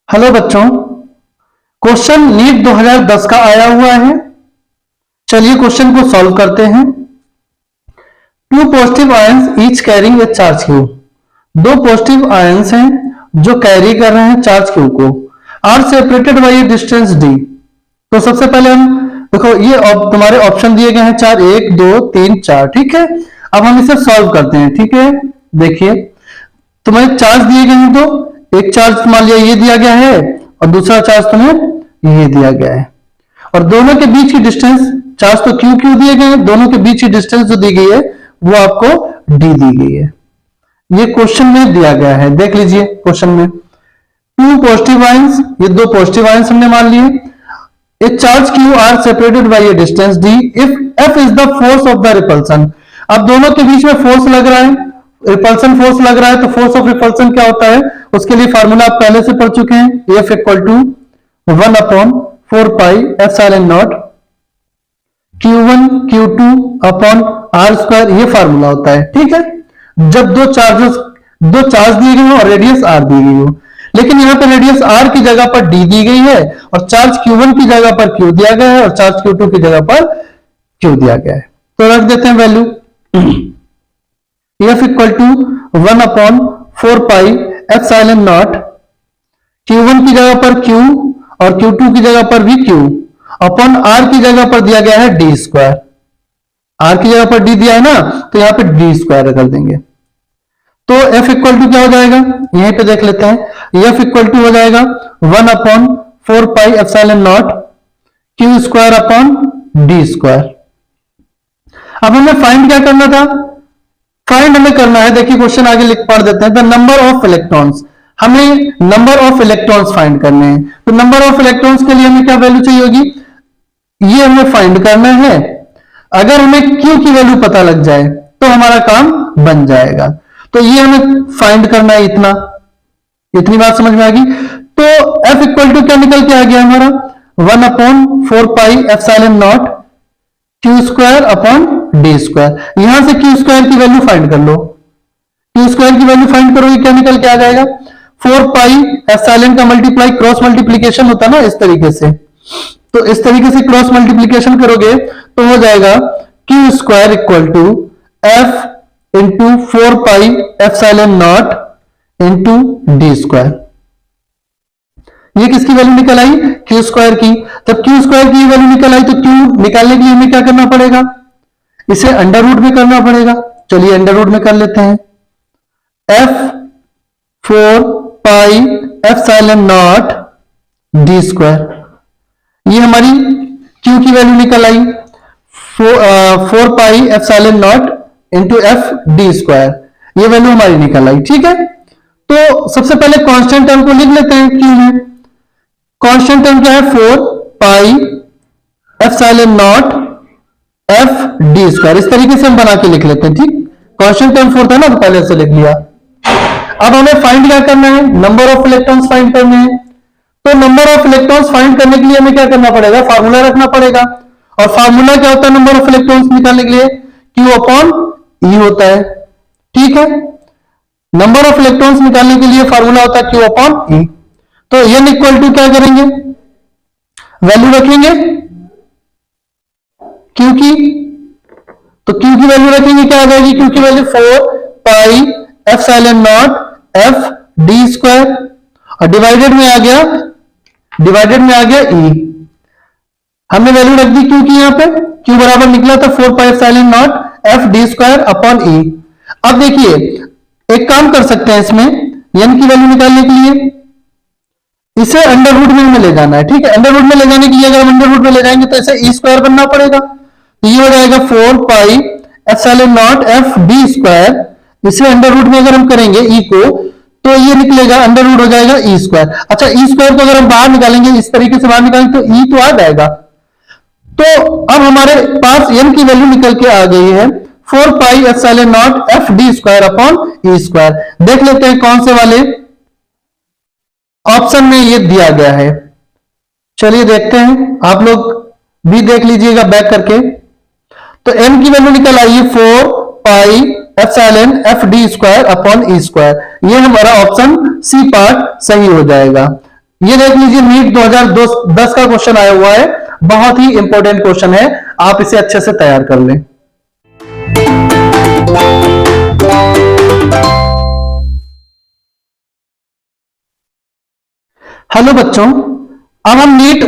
हेलो बच्चों, क्वेश्चन नीट 2010 का आया हुआ है। चलिए क्वेश्चन को सॉल्व करते हैं। 2 positive ions each carrying a charge Q, दो पॉजिटिव आयंस हैं जो कैरी कर रहे हैं चार्ज क्यू को, are separated by a distance D. तो सबसे पहले हम देखो ये तुम्हारे ऑप्शन दिए गए हैं 4, 1 2 3 4। ठीक है, अब हम इसे सॉल्व करते हैं। ठीक है, देखिए तुम्हें चार्ज दिए गए हैं, तो एक चार्ज मान लिया ये दिया गया है और दूसरा चार्ज तुम्हें ये दिया गया है, और दोनों के बीच की डिस्टेंस, चार्ज तो क्यू क्यू दिए गए हैं, दोनों के बीच की डिस्टेंस जो दी गई है वो आपको डी दी गई है। ये क्वेश्चन में दिया गया है, देख लीजिए क्वेश्चन में 2 पॉजिटिव आयंस, ये 2 पॉजिटिव आयंस हमने मान लिए, ए charge Q R separated by a distance D if F is the force of the repulsion. अब दोनों के बीच में फोर्स लग रहा है, रिपल्सन फोर्स लग रहा है, तो फोर्स ऑफ रिपल्सन क्या होता है, उसके लिए फार्मूला आप पहले से पढ़ चुके हैं, F equal to 1/4 pi epsilon naught Q1 Q2 upon R square, ये फार्मूला होता है। ठीक है, जब दो चार्ज दिए गए हो और रेडियस आर दी गई हो, लेकिन यहां पर रेडियस आर की जगह पर डी दी गई है और चार्ज Q1 की जगह पर Q दिया गया है और चार्ज Q2 की जगह पर Q दिया गया है। तो रख देते हैं value F equal to 1 upon 4 pi epsilon naught, Q1 की जगह पर Q और Q2 की जगह पर भी Q अपॉन R की जगह पर दिया गया है डी स्क्वायर। R की जगह पर D दिया है ना, तो यहां पे डी स्क्वायर कर देंगे। तो F इक्वल टू क्या हो जाएगा, यहीं पे देख लेते हैं। F इक्वल टू हो जाएगा 1 upon 4 pi epsilon naught Q square upon D square. अब हमें फाइंड क्या करना था, फाइंड हमें करना है, देखिए क्वेश्चन आगे लिख पढ़ देते हैं, द नंबर ऑफ इलेक्ट्रॉन्स। हमें नंबर ऑफ इलेक्ट्रॉन्स फाइंड करने हैं। तो नंबर ऑफ इलेक्ट्रॉन्स के लिए हमें क्या वैल्यू चाहिए होगी, ये हमें फाइंड करना है। अगर हमें Q की वैल्यू पता लग जाए तो हमारा काम बन जाएगा। तो ये हमें फाइंड करना है, इतनी बात समझ में आ गई। तो F इक्वल टू क्या निकल के आ गया हमारा 1 upon 4 pi epsilon naught Q square upon D square. यहां से Q स्क्वायर की वैल्यू फाइंड कर लो, Q स्क्वायर की वैल्यू फाइंड करोगे क्या निकल के आ जाएगा, 4 पाई एप्सिलॉन का मल्टीप्लाई क्रॉस मल्टीप्लीकेशन होता है ना, इस तरीके से। तो इस तरीके से क्रॉस मल्टीप्लीकेशन करोगे तो हो जाएगा Q square equal to F into 4 pi epsilon naught into D square. ये किसकी वैल्यू निकल आई, Q स्क्वायर की। जब Q स्क्वायर की वैल्यू निकल आई तो Q निकालने के लिए हमें क्या करना पड़ेगा, इसे अंडर रूट में करना पड़ेगा। चलिए अंडर रूट में कर लेते हैं। F 4 pi epsilon not D square, ये हमारी Q की वैल्यू निकल आई 4 pi epsilon naught into F D square, ये वैल्यू हमारी निकल आई। ठीक है, तो सबसे पहले कांस्टेंट टर्म को लिख लेते हैं Q में। कांस्टेंट टर्म क्या है, 4 pi epsilon not F D square. इस तरीके से हम बना के लिख लेते हैं। ठीक, कांस्टेंट टर्म 4 था ना, तो पहले से लिख लिया। अब हमें फाइंड क्या करना है, नंबर ऑफ इलेक्ट्रॉन्स फाइंड करने हैं। तो नंबर ऑफ इलेक्ट्रॉन्स फाइंड करने के लिए हमें क्या करना पड़ेगा, फार्मूला रखना पड़ेगा। और फार्मूला क्या होता है नंबर ऑफ इलेक्ट्रॉन्स निकालने के लिए, Q अपॉन E होता है। ठीक है, नंबर ऑफ इलेक्ट्रॉन्स निकालने के लिए फार्मूला होता है Q अपॉन E। तो n इक्वल टू क्या करेंगे, वैल्यू रखेंगे Q की, तो Q की वैल्यू रखेंगे, क्या आ जाएगी Q की value 4 pi epsilon not F D square, और डिवाइडेड में आ गया E। हमने वैल्यू रख दी Q की, यहां पे Q बराबर निकला था 4 pi epsilon not F D square upon E। अब देखिए एक काम कर सकते हैं, इसमें n की वैल्यू निकालने के लिए इसे अंडर रूट में हमें ले जाना है। ठीक है, अंडर रूट में ले जाने के लिए अगर हम अंडर रूट में ले जाएंगे तो इसे E स्क्वायर बनना पड़ेगा। तो ये हो जाएगा 4 pi epsilon not F D square, इसे अंडर रूट में अगर हम करेंगे E को, तो ये निकलेगा अंडर रूट हो जाएगा E स्क्वायर। अच्छा, E स्क्वायर को अगर हम बाहर निकालेंगे, इस तरीके से बाहर निकालेंगे तो E तो आ जाएगा। तो अब हमारे पास n की वैल्यू निकल के आ गई है 4 pi epsilon not F D square upon E square. देख लेते हैं कौन से वाले ऑप्शन में ये दिया गया है। चलिए देखते हैं, आप लोग भी देख लीजिएगा बैक करके। तो n की वैल्यू निकल आई है 4 pi epsilon F D square upon E square. ये हमारा ऑप्शन सी पार्ट सही हो जाएगा। ये देख लीजिए, नीट 2010 का क्वेश्चन आया हुआ है, बहुत ही इंपॉर्टेंट क्वेश्चन है, आप इसे अच्छे से तैयार कर लें। हेलो बच्चों, अब हम नीट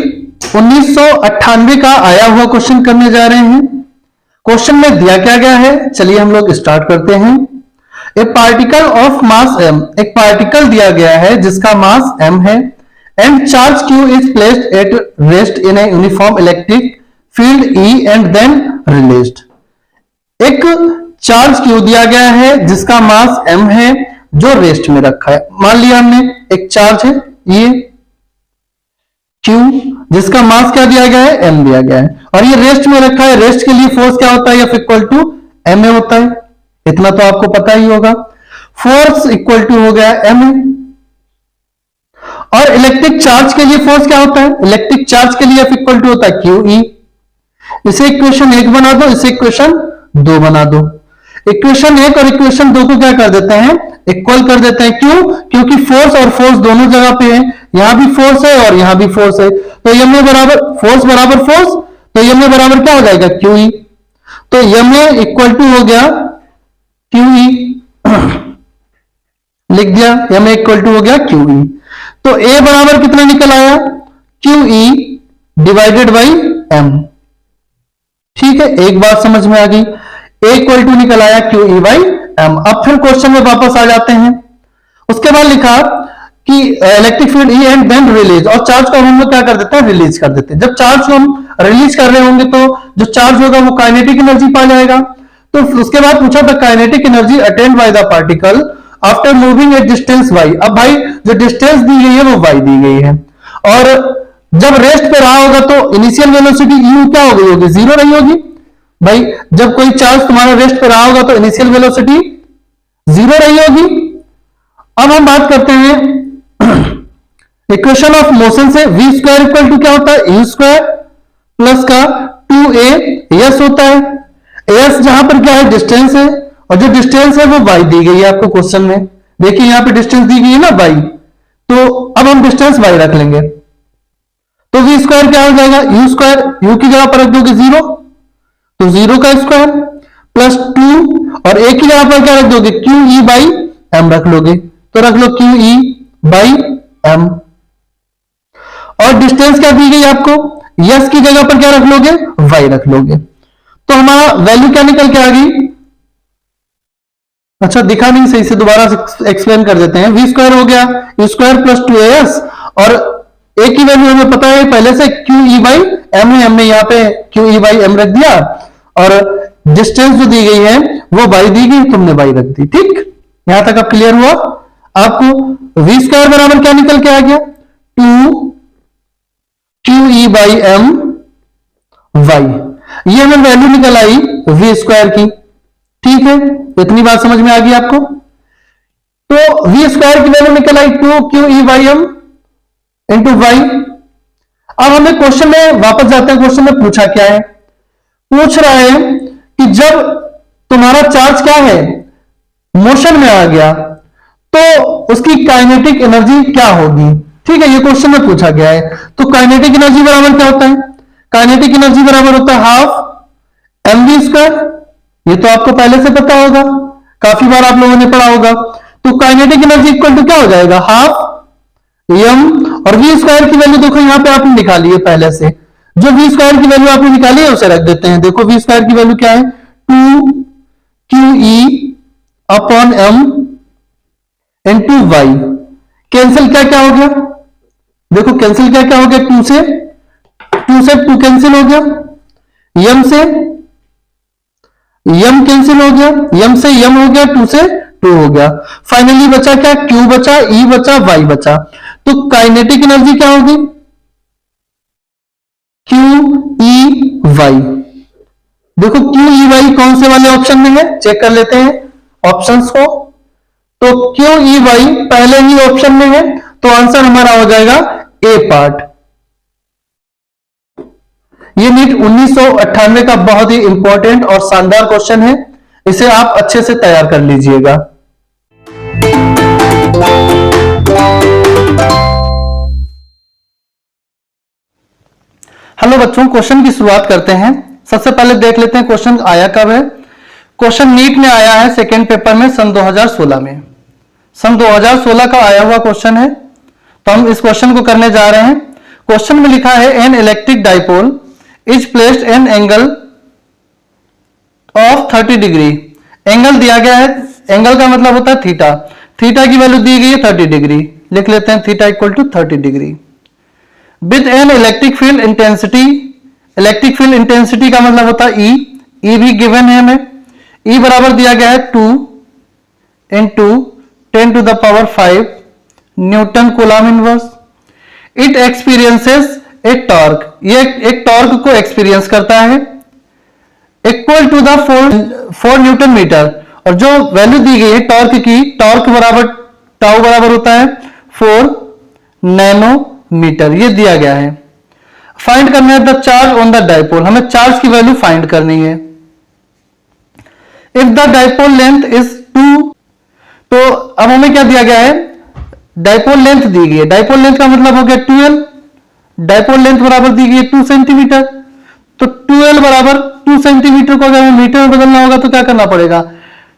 1998 का आया हुआ क्वेश्चन करने जा रहे हैं। क्वेश्चन में दिया क्या गया है, चलिए हम लोग स्टार्ट करते हैं। A particle of mass m, एक पार्टिकल दिया गया है जिसका मास m है, and charge q is placed at rest in a uniform electric field E and then released. एक चार्ज q दिया गया है जिसका मास m है, जो रेस्ट में रखा है। मान लिया हमने एक चार्ज है ये q, जिसका मास क्या दिया गया है, m दिया गया है, और ये रेस्ट में रखा है। रेस्ट के लिए फोर्स क्या होता है, F इक्वल टू ma होता है, इतना तो आपको पता ही होगा। फोर्स इक्वल टू हो गया ma। और इलेक्ट्रिक चार्ज के लिए फोर्स क्या होता है, इलेक्ट्रिक चार्ज के लिए F इक्वल टू होता है QE। इसे इक्वेशन 1 बना दो, इसे इक्वेशन 2 बना दो। इक्वेशन 1 और इक्वेशन 2 को क्या कर देते हैं, इक्वल कर देते हैं। क्यों? क्योंकि फोर्स और फोर्स दोनों जगह पे है, यहां भी फोर्स है और यहां भी फोर्स है, तो एम ए बराबर फोर्स बराबर फोर्स, तो एम ए बराबर क्या हो जाएगा, क्यू ई। तो एम ए इक्वल टू हो गया क्यू ई, लिख दिया, एम ए इक्वल टू हो गया क्यू ई। तो ए बराबर कितना निकल आया, Q E divided by M. ठीक है, एक बात समझ में आ गई, ए इक्वल टू निकल आया क्यू ई बाई एम। अब फिर क्वेश्चन में वापस आ जाते हैं। उसके बाद लिखा कि electric field E and then release, और चार्ज को हम लोग क्या कर देते हैं, रिलीज कर देते हैं। जब चार्ज को हम रिलीज कर रहे होंगे तो जो चार्ज होगा वो काइनेटिक एनर्जी पा जाएगा। तो उसके बाद पूछा था kinetic energy attained by the particle after moving at distance Y. अब भाई जो डिस्टेंस दी गई है वो वाई दी गई है, और जब रेस्ट पे रहा होगा तो इनिशियल वेलोसिटी यू क्या हो गई होगी, जीरो रही होगी। भाई जब कोई चार्ज तुम्हारा रेस्ट पे रहा होगा तो इनिशियल वेलोसिटी जीरो रही होगी। अब हम बात करते हैं इक्वेशन ऑफ मोशन से, वी स्क्वायर इक्वल टू क्या होता है, यू स्क्वायर प्लस का 2a एस होता है। एस जहां पर क्या है, डिस्टेंस है, और जो डिस्टेंस है वो वाई दी गई है आपको क्वेश्चन में। देखिए यहां पे डिस्टेंस दी गई है ना वाई, तो अब हम डिस्टेंस वाई रख लेंगे, तो वी स्क्वायर क्या हो जाएगा, यू स्क्वायर, यू की जगह पर रख दोगे जीरो, तो जीरो का स्क्वायर प्लस 2, और एक की जगह पर क्या रख दोगे, क्यू ई बाई एम रख लोगे, तो रख लो क्यू ई बाई एम। और डिस्टेंस क्या दी गई आपको, यस की जगह पर क्या रख लोगे, वाई रख लोगे, तो हमारा वैल्यू क्या निकल के आ गई। अच्छा दिखा नहीं सही से, दोबारा एक्सप्लेन कर देते हैं। वी स्क्वायर हो गया यू स्क्वायर प्लस 2as, और ए की वैल्यू हमें पता है पहले से क्यू ई बाई एम है, हमने यहाँ पे क्यू ई बाई एम रख दिया, और डिस्टेंस जो दी गई है वो बाई दी गई, तुमने बाई रख दी। ठीक, यहां तक अब क्लियर हुआ आपको। वी स्क्वायर बराबर क्या निकल के आ गया, 2 Q E by M Y, ये हमें वैल्यू निकल आई वी स्क्वायर की। ठीक है, इतनी बात समझ में आ गई आपको। तो वी स्क्वायर की वैल्यू निकल आई 2 Q E by M into Y. अब हमें क्वेश्चन में वापस जाते हैं, क्वेश्चन में पूछा क्या है, पूछ रहा है कि जब तुम्हारा चार्ज क्या है, मोशन में आ गया, तो उसकी काइनेटिक एनर्जी क्या होगी। ठीक है, ये क्वेश्चन में पूछा गया है। तो काइनेटिक एनर्जी बराबर क्या होता है, काइनेटिक एनर्जी बराबर होता है हाफ एम वी स्क्वायर, ये तो आपको पहले से पता होगा, काफी बार आप लोगों ने पढ़ा होगा। तो काइनेटिक एनर्जी इक्वल टू क्या हो जाएगा, हाफ एम, और वी स्क्वायर की वैल्यू देखो यहां पे आपने निकाली है पहले से, जो वी स्क्वायर की वैल्यू आपने निकाली है उसे रख देते हैं। देखो वी स्क्वायर की वैल्यू क्या है, 2 Q E upon M into Y. Cancel क्या क्या हो गया, देखो कैंसिल क्या क्या हो गया, 2 से 2 कैंसिल हो गया, यम से यम कैंसिल हो गया, यम से यम हो गया, 2 से 2 हो गया, फाइनली बचा क्या, क्यू बचा, ई बचा, वाई बचा। तो काइनेटिक एनर्जी क्या होगी, क्यू ई वाई। देखो क्यू ई वाई कौन से वाले ऑप्शन में है, चेक कर लेते हैं ऑप्शंस को। तो क्यू ई वाई पहले ही ऑप्शन में है, तो आंसर हमारा हो जाएगा ए पार्ट। ये नीट 1998 का बहुत ही इंपॉर्टेंट और शानदार क्वेश्चन है, इसे आप अच्छे से तैयार कर लीजिएगा। हेलो बच्चों, क्वेश्चन की शुरुआत करते हैं। सबसे पहले देख लेते हैं क्वेश्चन आया कब है। क्वेश्चन नीट में आया है सेकेंड पेपर में सन 2016 में, सन 2016 का आया हुआ क्वेश्चन है, तो हम इस क्वेश्चन को करने जा रहे हैं। क्वेश्चन में लिखा है an electric dipole is placed an angle of 30 degree. Angle दिया गया है, एंगल का मतलब होता है थीटा, थीटा की वैल्यू दी गई है 30 डिग्री, लिख लेते हैं theta equal to 30 degree. With an electric field intensity, electric field intensity का मतलब होता है ई, ई भी गिवन है हमें, ई बराबर दिया गया है 2 into 10 to the power 5 newton coulomb inverse. It experiences a torque, ये एक टॉर्क को एक्सपीरियंस करता है equal to the 4 newton metre, और जो वैल्यू दी गई है टॉर्क की, टॉर्क बराबर टाउ बराबर होता है 4 नैनो मीटर, ये दिया गया है। फाइंड करना है the charge on the dipole, हमें चार्ज की वैल्यू फाइंड करनी है। If the dipole length is 2, तो अब हमें क्या दिया गया है, डाइपोल लेंथ दी गई है। डाइपोल लेंथ का मतलब हो गया 12, डाइपोल लेंथ बराबर दी गई है 2 सेंटीमीटर। तो 12 बराबर 2 सेंटीमीटर को अगर हमें मीटर में बदलना होगा तो क्या करना पड़ेगा,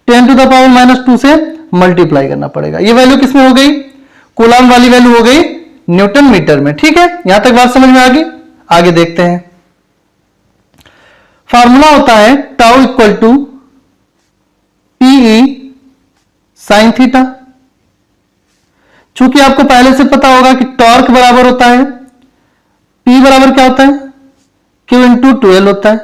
10 टू द पावर माइनस 2 से मल्टीप्लाई करना पड़ेगा। ये वैल्यू किसमें हो गई, कूलाम वाली वैल्यू हो गई न्यूटन मीटर में। ठीक है, यहां तक बात समझ में आ गई। आगे देखते हैं, फार्मूला होता है tau equal to P E sine theta. चूंकि आपको पहले से पता होगा कि टॉर्क बराबर होता है, P बराबर क्या होता है, Q इंटू 12 होता है।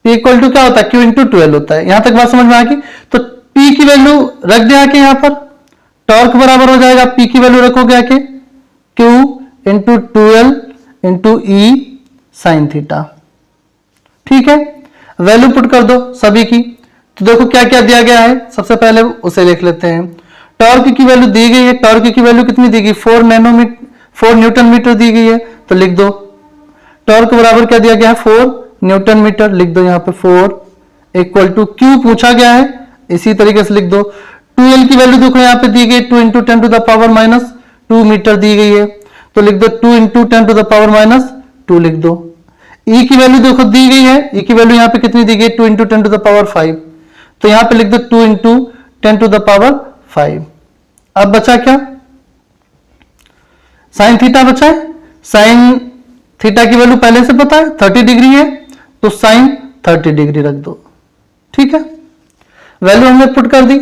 P इक्वल टू क्या होता है, Q इंटू 12 होता है। यहां तक बात समझ में आ गई। तो P की वैल्यू रख दिया आके, यहां पर टॉर्क बराबर हो जाएगा, P की वैल्यू रखोगे आके Q into 12 into E sine theta. ठीक है, वैल्यू पुट कर दो सभी की। तो देखो क्या क्या दिया गया है, सबसे पहले उसे लिख लेते हैं। टॉर्क की वैल्यू दी गई है, टॉर्क की वैल्यू कितनी दी गई, 4 न्यूटन मीटर दी गई है। तो लिख दो टॉर्क बराबर क्या दिया गया है, 4 न्यूटन मीटर। लिख दो यहां पे 4 इक्वल टू Q पूछा गया है, इसी तरीके से लिख दो। 2L की वैल्यू देखो यहां पे दी गई 2 into 10 to the power minus 2 metre दी गई है। तो लिख दो 2 into 10 to the power minus 2 लिख दो। E की वैल्यू देखो दी गई है, E की वैल्यू यहां पे कितनी दी गई, 2 इंटू 10 टू द पावर 5। तो यहां पे लिख दो 2 इंटू 10 टू द पावर 5। अब बचा क्या, साइन थीटा बचा है। साइन थीटा की वैल्यू पहले से पता है 30 डिग्री है, तो साइन 30 डिग्री रख दो। ठीक है, वैल्यू हमने पुट कर दी।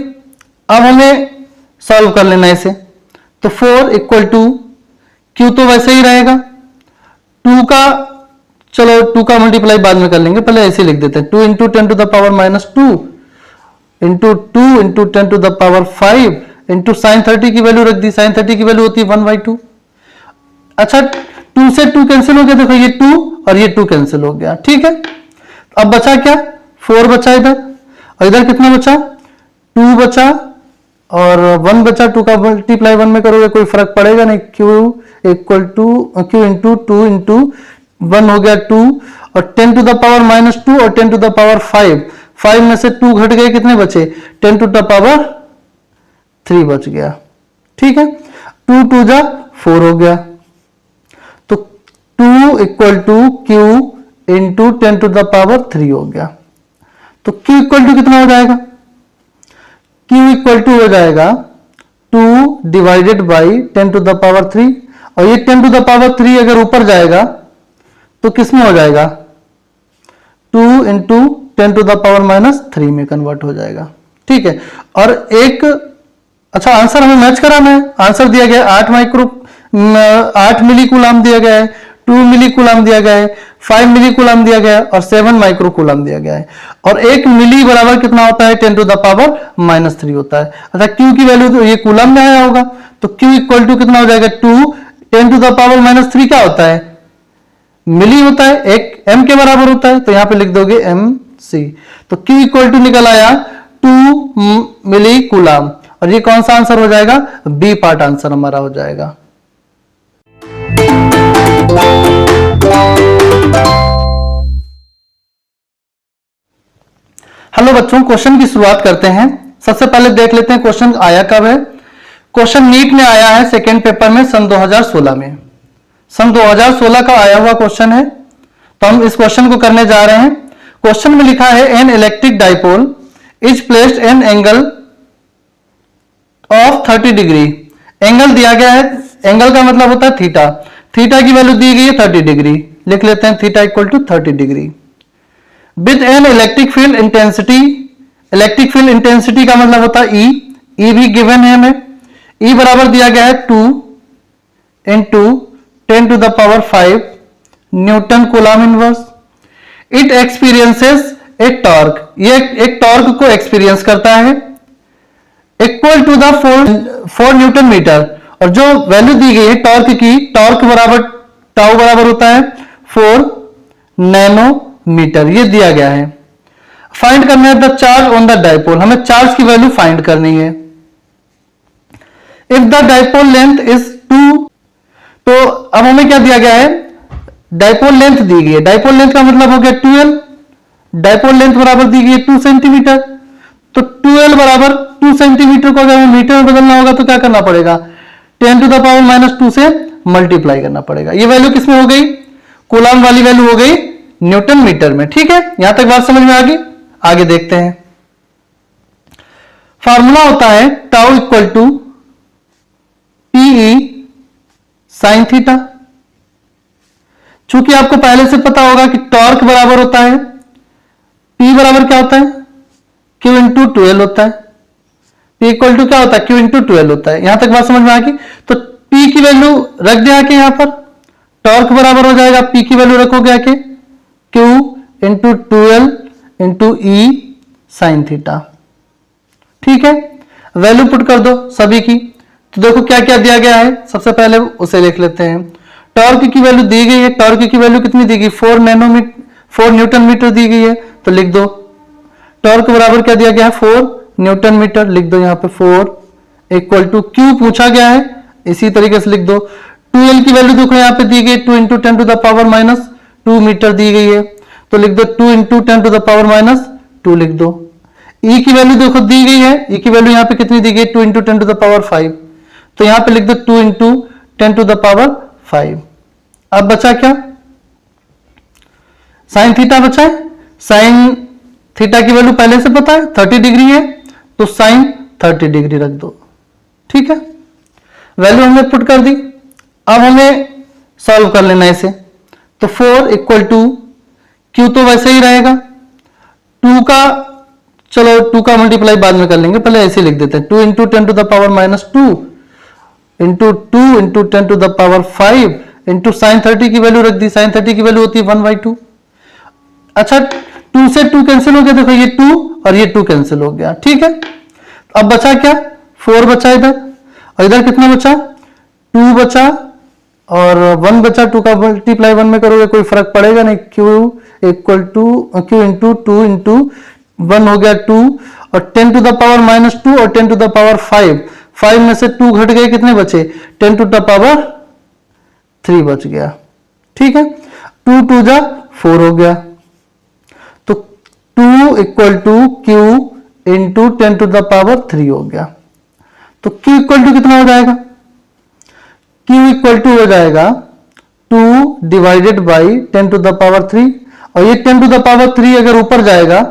अब हमें सॉल्व कर लेना इसे। तो 4 इक्वल टू Q तो वैसे ही रहेगा, 2 का, चलो 2 का मल्टीप्लाई बाद में कर लेंगे, पहले ऐसे लिख देते हैं। 2 into 10 to the power minus 2 into 2 into 10 to the power 5 into sine 30 की वैल्यू रख दी। साइन 30 की वैल्यू होती है 1/2। अच्छा, 2 से 2 कैंसिल हो गया, देखो ये 2 और ये 2 कैंसिल हो गया। ठीक है, अब बचा क्या, 4 बचा इधर, और इधर कितना बचा, 2 बचा और 1 बचा। 2 का मल्टीप्लाई 1 में करोगे कोई फर्क पड़ेगा नहीं। Q equal to Q into 2 into 1 हो गया 2, और 10 टू द पावर माइनस 2 और 10 टू द पावर 5 में से 2 घट गए, कितने बचे, 10 टू द पावर 3 बच गया। ठीक है, 2 2 जा 4 हो गया। तो 2 equal to Q into 10 to the power 3 हो गया। तो Q इक्वल टू कितना हो जाएगा, Q इक्वल टू हो जाएगा 2 divided by 10 to the power 3, और ये 10 टू द पावर 3 अगर ऊपर जाएगा तो किसमें हो जाएगा, 2 into 10 to the power minus 3 में कन्वर्ट हो जाएगा। ठीक है, और एक अच्छा आंसर हमें मैच कराना है। आंसर दिया गया 8 मिली कूलाम दिया गया है, 2 मिली कूलाम दिया गया है, 5 मिली कूलाम दिया गया है और 7 माइक्रो कूलाम दिया गया है। और 1 मिली बराबर कितना होता है, 10 टू द पावर माइनस 3 होता है। अच्छा, Q की वैल्यू तो ये कूलाम में आया होगा, तो Q इक्वल टू कितना हो जाएगा, 2 10 टू द पावर माइनस 3 क्या होता है, मिली होता है, एक M के बराबर होता है। तो यहां पे लिख दोगे MC। तो Q इक्वल टू निकल आया 2 मिली कूलाम, और ये कौन सा आंसर हो जाएगा, बी पार्ट आंसर हमारा हो जाएगा। हेलो बच्चों, क्वेश्चन की शुरुआत करते हैं। सबसे पहले देख लेते हैं क्वेश्चन आया कब है। क्वेश्चन नीट में आया है सेकेंड पेपर में सन 2016 में, सन 2016 का आया हुआ क्वेश्चन है। तो हम इस क्वेश्चन को करने जा रहे हैं। क्वेश्चन में लिखा है an electric dipole is placed an angle of 30 degree. Angle दिया गया है, एंगल का मतलब होता है थीटा। थीटा की वैल्यू दी गई है 30 डिग्री, लिख लेते हैं theta equal to 30 degree. With an electric field intensity, electric field intensity का मतलब होता है ई, ई भी गिवन है हमें। ई बराबर दिया गया है 2 into 10 to the power 5 newton coulomb inverse. It experiences a torque, ये एक टॉर्क को एक्सपीरियंस करता है equal to the 4 newton metre. और जो वैल्यू दी गई है टॉर्क की, टॉर्क बराबर टाउ बराबर होता है 4 नैनो मीटर, ये दिया गया है। फाइंड करना है the charge on the dipole, हमें चार्ज की वैल्यू फाइंड करनी है। If the dipole length is 2, तो अब हमें क्या दिया गया है, डाइपोल लेंथ दी गई है, डाइपोल लेंथ का मतलब हो गया 12, डाइपोल लेंथ बराबर दी गई है 2 सेंटीमीटर। तो 12 बराबर 2 सेंटीमीटर को अगर हमें मीटर में बदलना होगा तो क्या करना पड़ेगा, 10⁻⁻2 से मल्टीप्लाई करना पड़ेगा। ये वैल्यू किसमें हो गई, कूलाम वाली वैल्यू हो गई न्यूटन मीटर में। ठीक है, यहां तक बात समझ में आ गई। आगे देखते हैं, फार्मूला होता है tau equal to P E sine theta. चूंकि आपको पहले से पता होगा कि टॉर्क बराबर होता है, P बराबर क्या होता है, Q इंटू 12 होता है। P इक्वल टू क्या होता है, Q इंटू 12 होता है। यहां तक बात समझ में आ गई। तो P की वैल्यू रख दिया आके यहां पर, टॉर्क बराबर हो जाएगा, P की वैल्यू रखोगे आके Q into 12 into E sine theta. ठीक है, वैल्यू पुट कर दो सभी की। तो देखो क्या क्या दिया गया है, सबसे पहले उसे लिख लेते हैं। टॉर्क की वैल्यू दी गई है, टॉर्क की वैल्यू कितनी दी गई, 4 न्यूटन मीटर दी गई है। तो लिख दो टॉर्क बराबर क्या दिया गया है, 4 न्यूटन मीटर। लिख दो यहां पे 4 इक्वल टू Q पूछा गया है, इसी तरीके से लिख दो। 2L की वैल्यू देखो यहां पे दी गई 2 इंटू 10⁻⁻2 मीटर दी गई है। तो लिख दो 2 इंटू 10⁻⁻2 लिख दो। E की वैल्यू देखो दी गई है, E की वैल्यू यहां पे कितनी दी गई, 2 इंटू 10⁻5। तो यहां पे लिख दो 2 इंटू 10⁻5। अब बचा क्या, साइन थीटा बचा है। साइन थीटा की वैल्यू पहले से पता है 30 डिग्री है, तो साइन 30 डिग्री रख दो। ठीक है, वैल्यू हमने पुट कर दी। अब हमें सॉल्व कर लेना है इसे। तो 4 इक्वल टू Q तो वैसे ही रहेगा, 2 का, चलो 2 का मल्टीप्लाई बाद में कर लेंगे, पहले ऐसे लिख देते हैं। 2 into 10⁻�2 into 2 into 10⁻5 into sine 30 की वैल्यू रख दी। साइन 30 की वैल्यू होती है 1/2। अच्छा, 2 से 2 कैंसिल हो गया, देखो ये 2 और ये 2 कैंसिल हो गया। ठीक है, अब बचा क्या, 4 बचा इधर, और इधर कितना बचा, 2 बचा और 1 बचा। 2 का मल्टीप्लाई 1 में करोगे कोई फर्क पड़ेगा नहीं। Q equal to Q into 2 into 1 हो गया 2, और 10⁻⁻2 और 10⁻5, 5 में से 2 घट गए, कितने बचे, 10⁻3 बच गया। ठीक है, 2 2 जा 4 हो गया। तो 2 इक्वल टू Q इंटू 10⁻3 हो गया। तो Q इक्वल टू कितना हो जाएगा, Q इक्वल टू हो जाएगा 2 डिवाइडेड बाई 10⁻3, और ये 10⁻3 अगर ऊपर जाएगा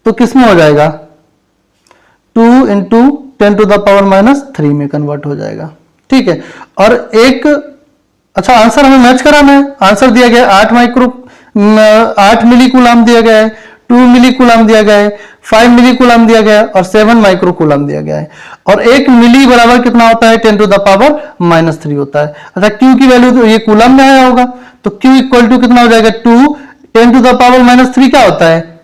तो किस में हो जाएगा, 2 इंटू 10⁻3 में कन्वर्ट हो जाएगा। ठीक है, और एक, अच्छा आंसर हमें मैच कराना है। आंसर दिया गया है 8 मिली कूलाम दिया गया है, 2 मिली कूलाम दिया गया है, 5 मिली कूलाम दिया गया है, और 7 माइक्रो कूलाम दिया गया है। और 1 मिली बराबर कितना होता है, 10⁻³ होता है। अच्छा, Q की वैल्यू तो ये कूलाम में आया होगा, तो Q इक्वल टू कितना हो जाएगा, 2 10⁻³ क्या होता है,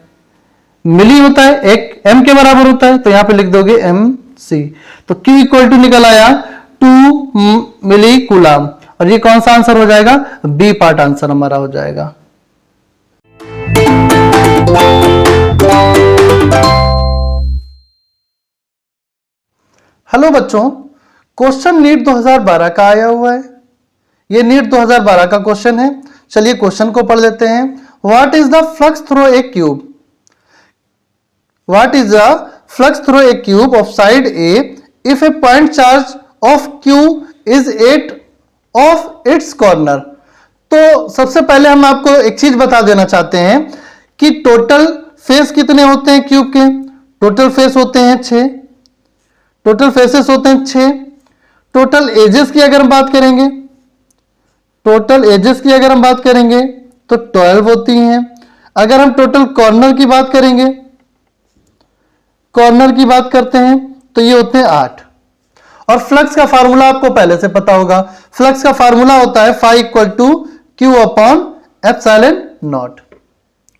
मिली होता है, एक m के बराबर होता है, तो यहां पे लिख दोगे mc। तो Q इक्वल टू निकल आया 2 मिली कूलाम, और ये कौन सा आंसर हो जाएगा, बी पार्ट आंसर हमारा हो जाएगा। हेलो बच्चों, क्वेश्चन नीट 2012 का आया हुआ है। ये नीट 2012 का क्वेश्चन है। चलिए क्वेश्चन को पढ़ लेते हैं। What is the flux through a cube, What is the flux through a cube of side A if a point charge of Q is 8 of its corner? तो सबसे पहले हम आपको एक चीज बता देना चाहते हैं कि टोटल फेस कितने होते हैं क्यूब के। टोटल फेस होते हैं 6, टोटल फेसेस होते हैं 6। टोटल एजेस की अगर हम बात करेंगे, टोटल एजेस की अगर हम बात करेंगे तो 12 होती हैं। अगर हम टोटल कॉर्नर की बात करेंगे, कॉर्नर की बात करते हैं तो ये होते हैं 8। और फ्लक्स का फार्मूला आपको पहले से पता होगा। फ्लक्स का फार्मूला होता है phi equal to Q upon epsilon naught.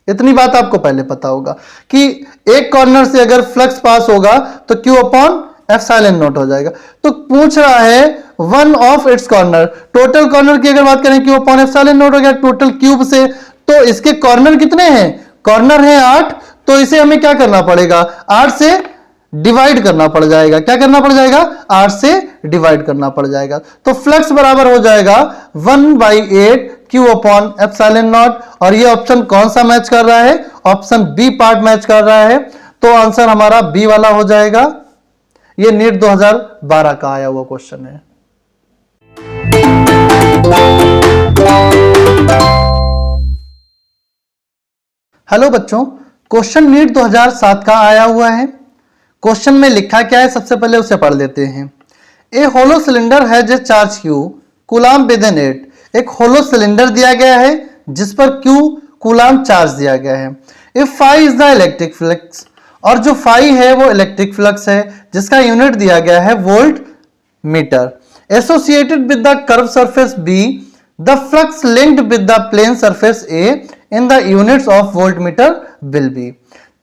इतनी बात आपको पहले पता होगा कि एक कॉर्नर से अगर फ्लक्स पास होगा तो Q अपॉन एप्सिलॉन नॉट हो जाएगा। तो पूछ रहा है one of its corner, total corner की अगर बात करें Q अपॉन एप्सिलॉन नॉट हो गया टोटल क्यूब से। तो इसके कॉर्नर कितने हैं, कॉर्नर है 8, तो इसे हमें क्या करना पड़ेगा, 8 से डिवाइड करना पड़ जाएगा। क्या करना पड़ जाएगा, 8 से डिवाइड करना पड़ जाएगा। तो फ्लक्स बराबर हो जाएगा 1/8 Q अपॉन एप्सिलॉन नॉट, और ये ऑप्शन कौन सा मैच कर रहा है? ऑप्शन बी पार्ट मैच कर रहा है, तो आंसर हमारा बी वाला हो जाएगा। ये नीट 2012 का आया हुआ क्वेश्चन है। हेलो बच्चों, क्वेश्चन नीट 2007 का आया हुआ है। क्वेश्चन में लिखा क्या है, सबसे पहले उसे पढ़ लेते हैं। ए होलो सिलेंडर है जो charge Q coulomb with in it. एक होलो सिलेंडर दिया गया है जिस पर Q कूलाम चार्ज दिया गया है। If phi is the electric flux, और जो फाई है वो इलेक्ट्रिक फ्लक्स है जिसका यूनिट दिया गया है volt metre. Associated with the curve surface B, the flux linked with the plane surface A in the units of volt metre will be.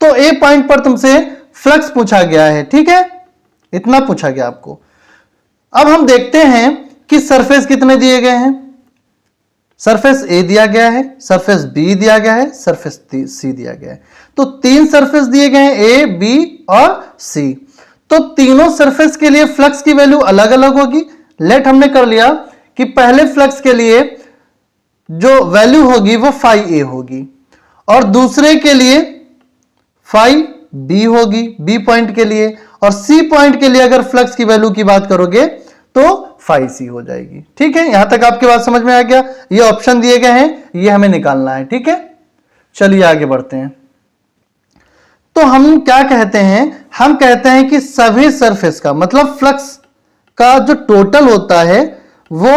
तो ए पॉइंट पर तुमसे फ्लक्स पूछा गया है, ठीक है, इतना पूछा गया आपको। अब हम देखते हैं कि सरफेस कितने दिए गए हैं। सरफेस ए दिया गया है, सरफेस बी दिया गया है, सरफेस सी दिया गया है। तो तीन सरफेस दिए गए हैं, ए, बी और सी। तो तीनों सरफेस के लिए फ्लक्स की वैल्यू अलग अलग होगी। लेट हमने कर लिया कि पहले फ्लक्स के लिए जो वैल्यू होगी वो फाई ए होगी, और दूसरे के लिए फाई बी होगी, बी पॉइंट के लिए, और सी पॉइंट के लिए अगर फ्लक्स की वैल्यू की बात करोगे तो फाई सी हो जाएगी। ठीक है, यहां तक आपकी बात समझ में आ गया। ये ऑप्शन दिए गए हैं, ये हमें निकालना है। ठीक है, चलिए आगे बढ़ते हैं। तो हम क्या कहते हैं, हम कहते हैं कि सभी सरफेस का मतलब फ्लक्स का जो टोटल होता है वो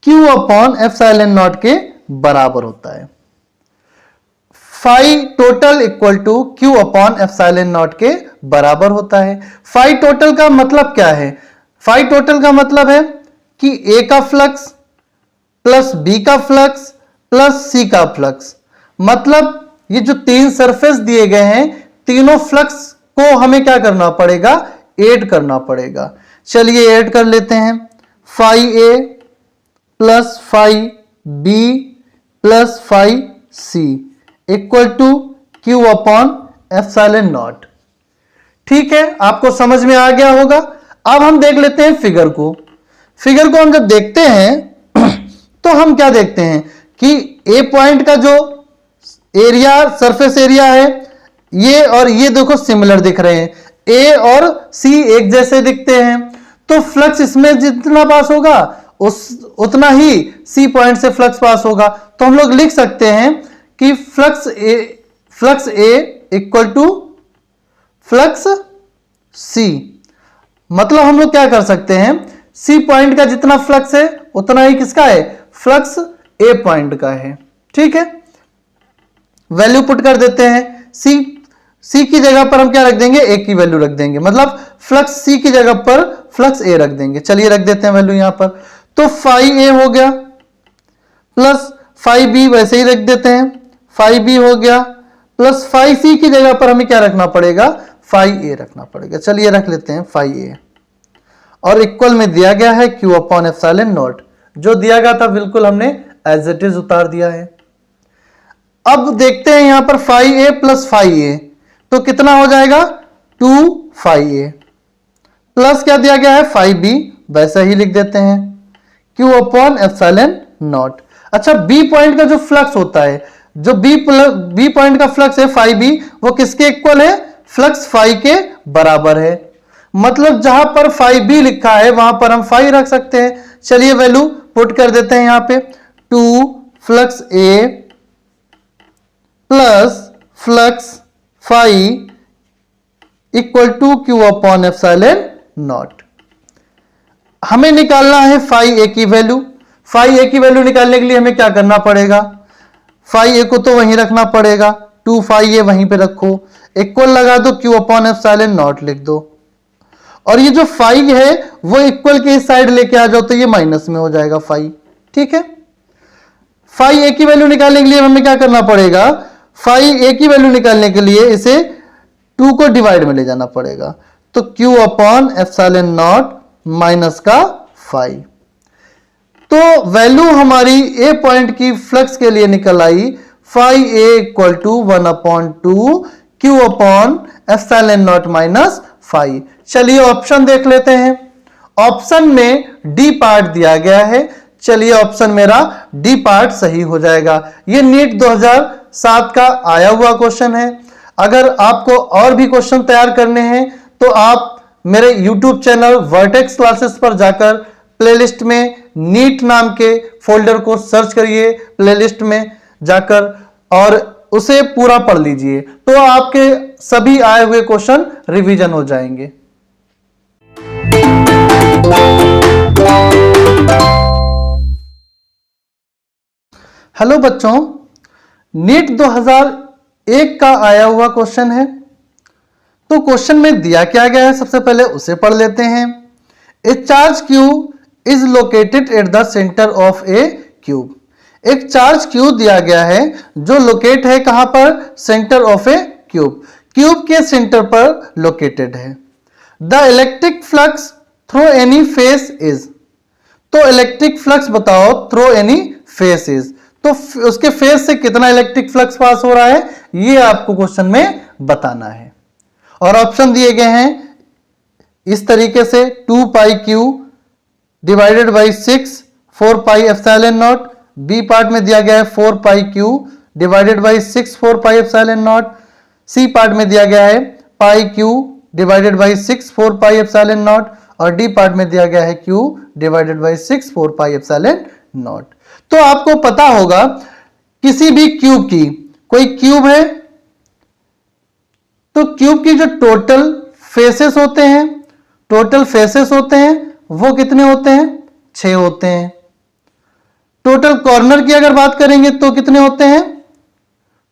Q अपॉन एप्सिलॉन नॉट के बराबर होता है। Phi total equal to Q upon epsilon naught के बराबर होता है। फाई टोटल का मतलब क्या है? फाई टोटल का मतलब है कि A का फ्लक्स प्लस B का फ्लक्स प्लस C का फ्लक्स, मतलब ये जो तीन सरफेस दिए गए हैं तीनों फ्लक्स को हमें क्या करना पड़ेगा, ऐड करना पड़ेगा। चलिए ऐड कर लेते हैं। Phi A plus phi B plus phi C equal to Q upon epsilon naught. ठीक है, आपको समझ में आ गया होगा। अब हम देख लेते हैं फिगर को। फिगर को हम जब देखते हैं तो हम क्या देखते हैं कि ए पॉइंट का जो एरिया, सरफेस एरिया है, ये और ये देखो सिमिलर दिख रहे हैं। ए और सी एक जैसे दिखते हैं, तो फ्लक्स इसमें जितना पास होगा उतना ही सी पॉइंट से फ्लक्स पास होगा। तो हम लोग लिख सकते हैं कि flux A equal to flux C. मतलब हम लोग क्या कर सकते हैं, सी पॉइंट का जितना फ्लक्स है उतना ही किसका है, फ्लक्स ए पॉइंट का है। ठीक है, वैल्यू पुट कर देते हैं। सी की जगह पर हम क्या रख देंगे, ए की वैल्यू रख देंगे, मतलब फ्लक्स सी की जगह पर फ्लक्स ए रख देंगे। चलिए रख देते हैं वैल्यू यहां पर। तो फाई ए हो गया प्लस फाई बी, वैसे ही रख देते हैं, फाई बी हो गया प्लस फाई सी की जगह पर हमें क्या रखना पड़ेगा, फाई ए रखना पड़ेगा। चलिए रख लेते हैं फाई ए, और इक्वल में दिया गया है Q अपॉन एप्सिलॉन नॉट। जो दिया गया था बिल्कुल हमने एज इट इज उतार दिया है। अब देखते हैं यहां पर फाई ए प्लस फाई ए, तो कितना हो जाएगा, 2 फाई ए प्लस क्या दिया गया है, फाई बी, वैसा ही लिख देते हैं Q अपॉन एप्सिलॉन नॉट। अच्छा, बी पॉइंट का जो फ्लक्स होता है, जो बी पॉइंट का फ्लक्स है फाई बी, वो किसके इक्वल है, फ्लक्स फाई के बराबर है। मतलब जहां पर फाई बी लिखा है वहां पर हम फाई रख सकते हैं। चलिए वैल्यू पुट कर देते हैं यहां पे, 2 flux A plus flux phi equal to Q upon epsilon naught. हमें निकालना है फाई ए की वैल्यू। फाई ए की वैल्यू निकालने के लिए हमें क्या करना पड़ेगा, फाई ए को तो वहीं रखना पड़ेगा, 2 फाई ए वहीं पे रखो, इक्वल लगा दो, Q अपॉन एप्सिलॉन नॉट लिख दो, और ये जो फाई है वो इक्वल के इस साइड लेके आ जाओ तो ये माइनस में हो जाएगा फाई। ठीक है, फाई ए की वैल्यू निकालने के लिए हमें क्या करना पड़ेगा, फाई ए की वैल्यू निकालने के लिए इसे 2 को डिवाइड में ले जाना पड़ेगा, तो Q upon epsilon naught minus का फाई। तो वैल्यू हमारी ए पॉइंट की फ्लक्स के लिए निकल आई, phi A equal to 1/2 Q upon epsilon naught minus phi. चलिए ऑप्शन देख लेते हैं। ऑप्शन में डी पार्ट दिया गया है चलिए ऑप्शन मेरा डी पार्ट सही हो जाएगा। ये नीट 2007 का आया हुआ क्वेश्चन है। अगर आपको और भी क्वेश्चन तैयार करने हैं तो आप मेरे YouTube चैनल वर्टेक्स क्लासेस पर जाकर प्लेलिस्ट में नीट नाम के फोल्डर को सर्च करिए, प्लेलिस्ट में जाकर और उसे पूरा पढ़ लीजिए, तो आपके सभी आए हुए क्वेश्चन रिवीजन हो जाएंगे। हेलो बच्चों, नीट 2001 का आया हुआ क्वेश्चन है। तो क्वेश्चन में दिया क्या गया है, सबसे पहले उसे पढ़ लेते हैं। ए charge cube is located at the centre of A cube. एक चार्ज क्यूब दिया गया है जो लोकेट है कहां पर, centre of A cube, cube के सेंटर पर लोकेटेड है। The electric flux through any face is. तो इलेक्ट्रिक फ्लक्स बताओ थ्रू एनी फेस इज, तो उसके फेस से कितना इलेक्ट्रिक फ्लक्स पास हो रहा है, ये आपको क्वेश्चन में बताना है। और ऑप्शन दिए गए हैं इस तरीके से, 2 pi Q divided by 6 4 pi epsilon naught. B part में दिया गया है 4 pi Q divided by 6 4 pi epsilon naught. C part में दिया गया है pi Q divided by 6 4 pi epsilon naught. और डी पार्ट में दिया गया है Q divided by 6 4 pi epsilon naught. तो आपको पता होगा किसी भी क्यूब की, कोई क्यूब है तो क्यूब की जो टोटल फेसेस होते हैं वो कितने होते हैं, 6 होते हैं। टोटल कॉर्नर की अगर बात करेंगे तो कितने होते हैं,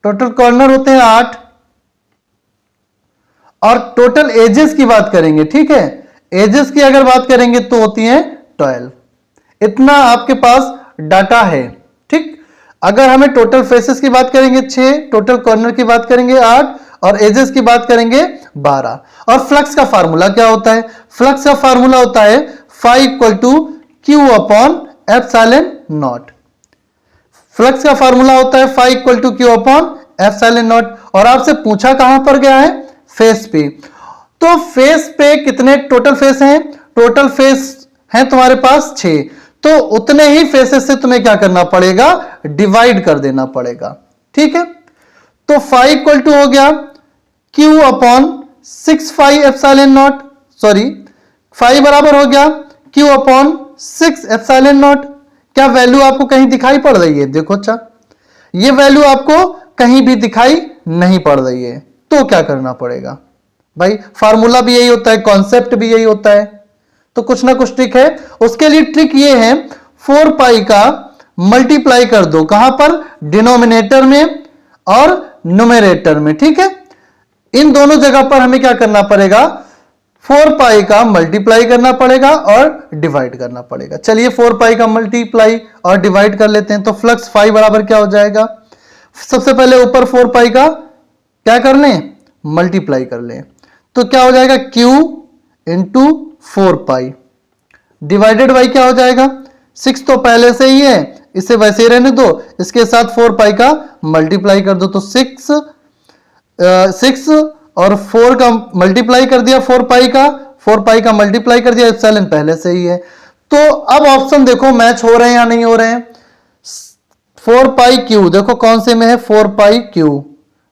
टोटल कॉर्नर होते हैं 8। और टोटल एजेस की बात करेंगे, ठीक है, एजेस की अगर बात करेंगे तो होती हैं 12। इतना आपके पास डाटा है, ठीक। अगर हमें टोटल फेसेस की बात करेंगे 6, टोटल कॉर्नर की बात करेंगे 8 और एजेस की बात करेंगे 12। और फ्लक्स का फार्मूला क्या होता है, फ्लक्स का फार्मूला होता है phi equal to Q upon epsilon naught. Flux का फार्मूला होता है phi equal to Q upon epsilon naught. और आपसे पूछा कहां पर गया है, फेस पे। तो फेस पे कितने टोटल फेस हैं, टोटल फेस हैं तुम्हारे पास 6, तो उतने ही फेसेस से तुम्हें क्या करना पड़ेगा, डिवाइड कर देना पड़ेगा, ठीक है। तो phi इक्वल टू हो गया Q upon 6 phi epsilon not, sorry phi बराबर हो गया Q अपॉन 6 एप्सिलॉन नॉट। क्या वैल्यू आपको कहीं दिखाई पड़ रही है, देखो अच्छा, ये वैल्यू आपको कहीं भी दिखाई नहीं पड़ रही है, तो क्या करना पड़ेगा भाई, फार्मूला भी यही होता है, कॉन्सेप्ट भी यही होता है, तो कुछ ना कुछ ट्रिक है। उसके लिए ट्रिक ये है, 4 पाई का मल्टीप्लाई कर दो, कहां पर, डिनोमिनेटर में और न्यूमरेटर में, ठीक है। इन दोनों जगह पर हमें क्या करना पड़ेगा, 4 पाई का मल्टीप्लाई करना पड़ेगा और डिवाइड करना पड़ेगा। चलिए 4 पाई का मल्टीप्लाई और डिवाइड कर लेते हैं। तो फ्लक्स phi बराबर क्या हो जाएगा, सबसे पहले ऊपर 4 पाई का क्या कर लें, मल्टीप्लाई कर लें, तो क्या हो जाएगा Q into 4 pi divided by क्या हो जाएगा, 6 तो पहले से ही है, इसे वैसे ही रहने दो, इसके साथ 4 पाई का मल्टीप्लाई कर दो, तो 6 और 4 का मल्टीप्लाई कर दिया, 4 पाई का मल्टीप्लाई कर दिया, एप्सिलॉन पहले से ही है। तो अब ऑप्शन देखो मैच हो रहे हैं या नहीं हो रहे हैं। 4 पाई क्यू देखो कौन से में है, 4 pi Q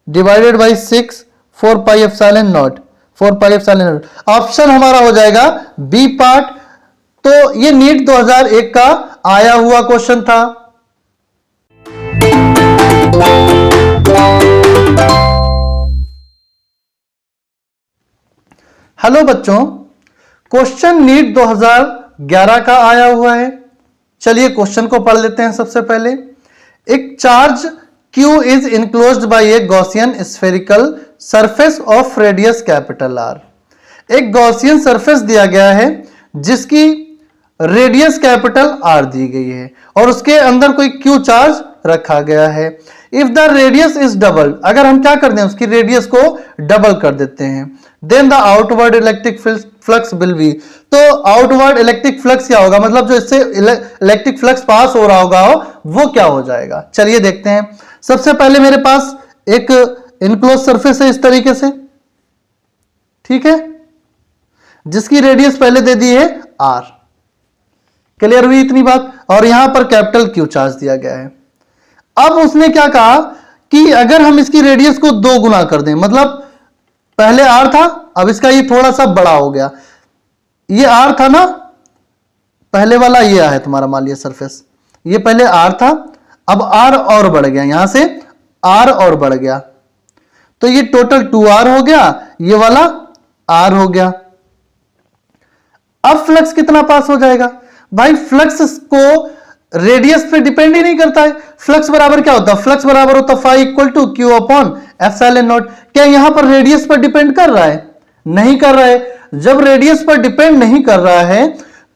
divided by 6 4 pi epsilon naught, 4 pi epsilon naught. Option हमारा हो जाएगा बी पार्ट। तो ये नीट 2001 का आया हुआ क्वेश्चन था। हेलो बच्चों, क्वेश्चन नीट 2011 का आया हुआ है। चलिए क्वेश्चन को पढ़ लेते हैं। सबसे पहले, एक charge Q is enclosed bye A Gaussian spherical surface of radius capital R। एक गॉसियन सरफेस दिया गया है जिसकी रेडियस कैपिटल R दी गई है और उसके अंदर कोई Q चार्ज रखा गया है। If the radius is double, अगर हम क्या कर दें, उसकी रेडियस को डबल कर देते हैं, then the outward electric flux will be. तो आउटवर्ड इलेक्ट्रिक फ्लक्स क्या होगा, मतलब जो इससे इलेक्ट्रिक फ्लक्स पास हो रहा होगा वो क्या हो जाएगा। चलिए देखते हैं। सबसे पहले मेरे पास एक इनक्लोज सरफेस है इस तरीके से, ठीक है, जिसकी रेडियस पहले दे दी है R, क्लियर हुई इतनी बात। और यहां पर कैपिटल क्यू चार्ज दिया गया है। अब उसने क्या कहा कि अगर हम इसकी रेडियस को 2 गुना कर दें, मतलब पहले आर था, अब इसका ये थोड़ा सा बड़ा हो गया, ये आर था ना पहले वाला, ये है तुम्हारा मान लिया सरफेस, ये पहले आर था, अब आर और बढ़ गया, यहां से आर और बढ़ गया, तो ये टोटल 2r हो गया, ये वाला r हो गया। अब फ्लक्स कितना पास हो जाएगा भाई, फ्लक्स को रेडियस पे डिपेंड ही नहीं करता है। फ्लक्स बराबर क्या होता है, फ्लक्स बराबर होता है phi equal to Q upon epsilon naught. क्या यहां पर रेडियस पर डिपेंड कर रहा है, नहीं कर रहा है। जब रेडियस पर डिपेंड नहीं कर रहा है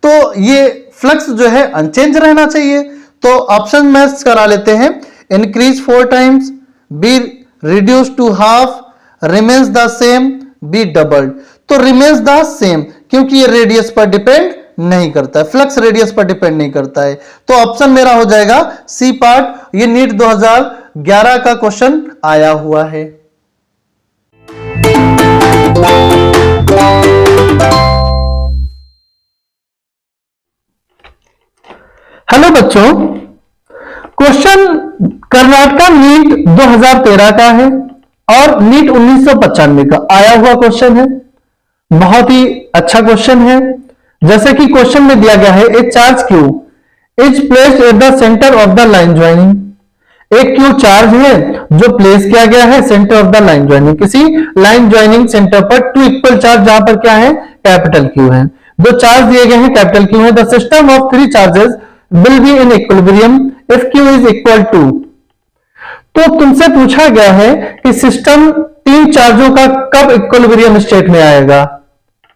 तो ये फ्लक्स जो है अनचेंज रहना चाहिए। तो ऑप्शन मैच करा लेते हैं, increase 4 times, be reduce to half, remains the same, be doubled. तो रिमेन्स द सेम क्योंकि ये रेडियस पर डिपेंड नहीं करता है, फ्लक्स रेडियस पर डिपेंड नहीं करता है। तो ऑप्शन मेरा हो जाएगा सी पार्ट। ये नीट 2011 का क्वेश्चन आया हुआ है। हेलो बच्चों, क्वेश्चन कर्नाटका नीट 2013 का है और नीट 1995 का आया हुआ क्वेश्चन है। बहुत ही अच्छा क्वेश्चन है। जैसे कि क्वेश्चन में दिया गया है, ए charge Q is placed at the centre of the line joining. एक क्यू चार्ज है जो प्लेस किया गया है centre of the line joining, किसी लाइन ज्वाइनिंग सेंटर पर। टू इक्वल चार्ज जहां पर क्या है, कैपिटल क्यू है। दो चार्ज दिए गए हैं, कैपिटल क्यू है। The system of 3 charges will be in equilibrium if Q is equal to. तो तुमसे पूछा गया है कि सिस्टम 3 चार्जों का कब इक्विलिब्रियम स्टेट में आएगा।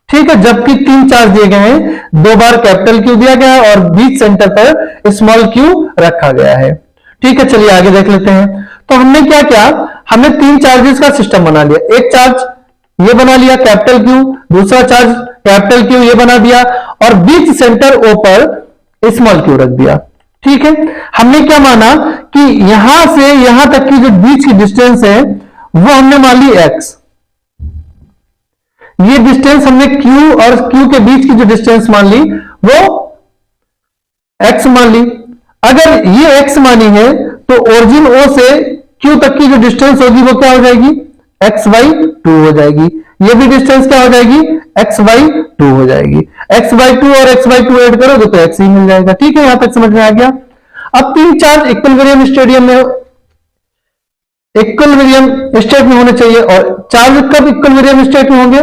ठीक है, जबकि 3 चार्ज दिए गए हैं, 2 बार कैपिटल क्यू दिया गया है और बीच सेंटर पर स्मॉल क्यू रखा गया है। ठीक है, चलिए आगे देख लेते हैं। तो हमने क्या किया, हमने 3 चार्जेस का सिस्टम बना लिया। एक चार्ज ये बना लिया कैपिटल क्यू, दूसरा चार्ज कैपिटल क्यू ये बना दिया और बीच सेंटर ओ पर स्मॉल क्यू रख दिया। ठीक है, हमने क्या माना कि यहां से यहां तक की जो बीच की डिस्टेंस है वो हमने मान ली x। ये डिस्टेंस हमने q और q के बीच की जो डिस्टेंस मान ली वो x मान ली। अगर ये x मानी है तो ओरिजिन O से q तक की जो डिस्टेंस होगी वो क्या हो जाएगी, x/2 हो जाएगी। ये भी डिस्टेंस क्या हो जाएगी, x/2 हो जाएगी। x/2 और x/2 ऐड करोगे तो x ही मिल जाएगा। ठीक है, यहां तक समझ में आ गया। अब 3 चार्ज इक्विलिब्रियम स्टेट में होने चाहिए। और चार्ज कब इक्विलिब्रियम स्टेट में होंगे,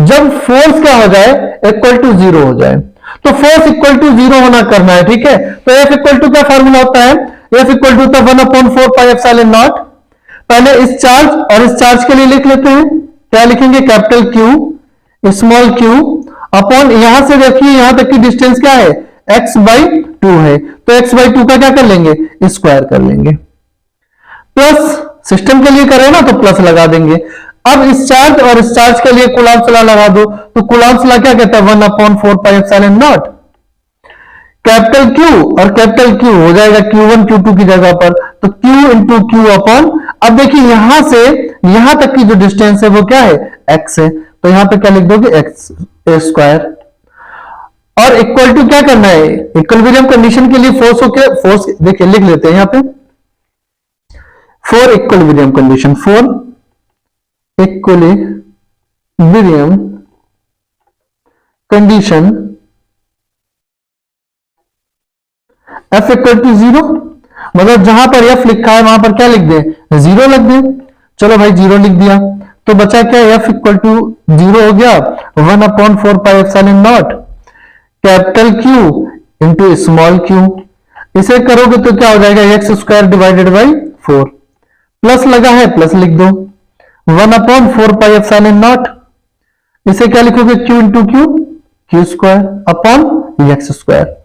जब फोर्स क्या हो जाए, इक्वल टू 0 हो जाए। तो फोर्स इक्वल टू 0 होना करना है। ठीक है, तो F इक्वल टू क्या फॉर्मूला होता है, F equal to 1/4 pi epsilon naught. पहले इस चार्ज और इस चार्ज के लिए लिख लेते हैं, क्या लिखेंगे, capital Q small Q upon, यहां से देखिए यहां तक की डिस्टेंस क्या है, x/2 है, तो x/2 का क्या कर लेंगे, स्क्वायर कर लेंगे। प्लस सिस्टम के लिए करें ना तो प्लस लगा देंगे। अब इस चार्ज और इस चार्ज के लिए कूलॉम्स लॉ लगा दो, तो कूलॉम्स लॉ क्या कहता है, 1/4 pi epsilon not. Capital Q और कैपिटल क्यू हो जाएगा Q1 Q2 की जगह पर, तो Q इंटू क्यू अपॉन, अब देखिए यहां से यहां तक की जो डिस्टेंस है वो क्या है, x है, तो यहां पे क्या लिख दोगे, x स्क्वायर। और इक्वल टू क्या करना है, इक्विलिब्रियम कंडीशन के लिए फोर्स देखिए लिख लेते हैं यहां पे, for equilibrium condition, for equilibrium condition F equal to 0, मतलब जहां पर F लिखा है वहां पर क्या लिख दे, 0 लिख दे। चलो भाई 0 लिख दिया, तो बचा क्या, F इक्वल टू 0 हो गया 1/4 pi epsilon not capital Q into small Q. इसे करोगे तो क्या हो जाएगा, x square divided by 4, plus लगा है प्लस लिख दो, 1/4 पाई एप्सिलॉन नॉट, इसे क्या लिखोगे, Q into Q square upon X square.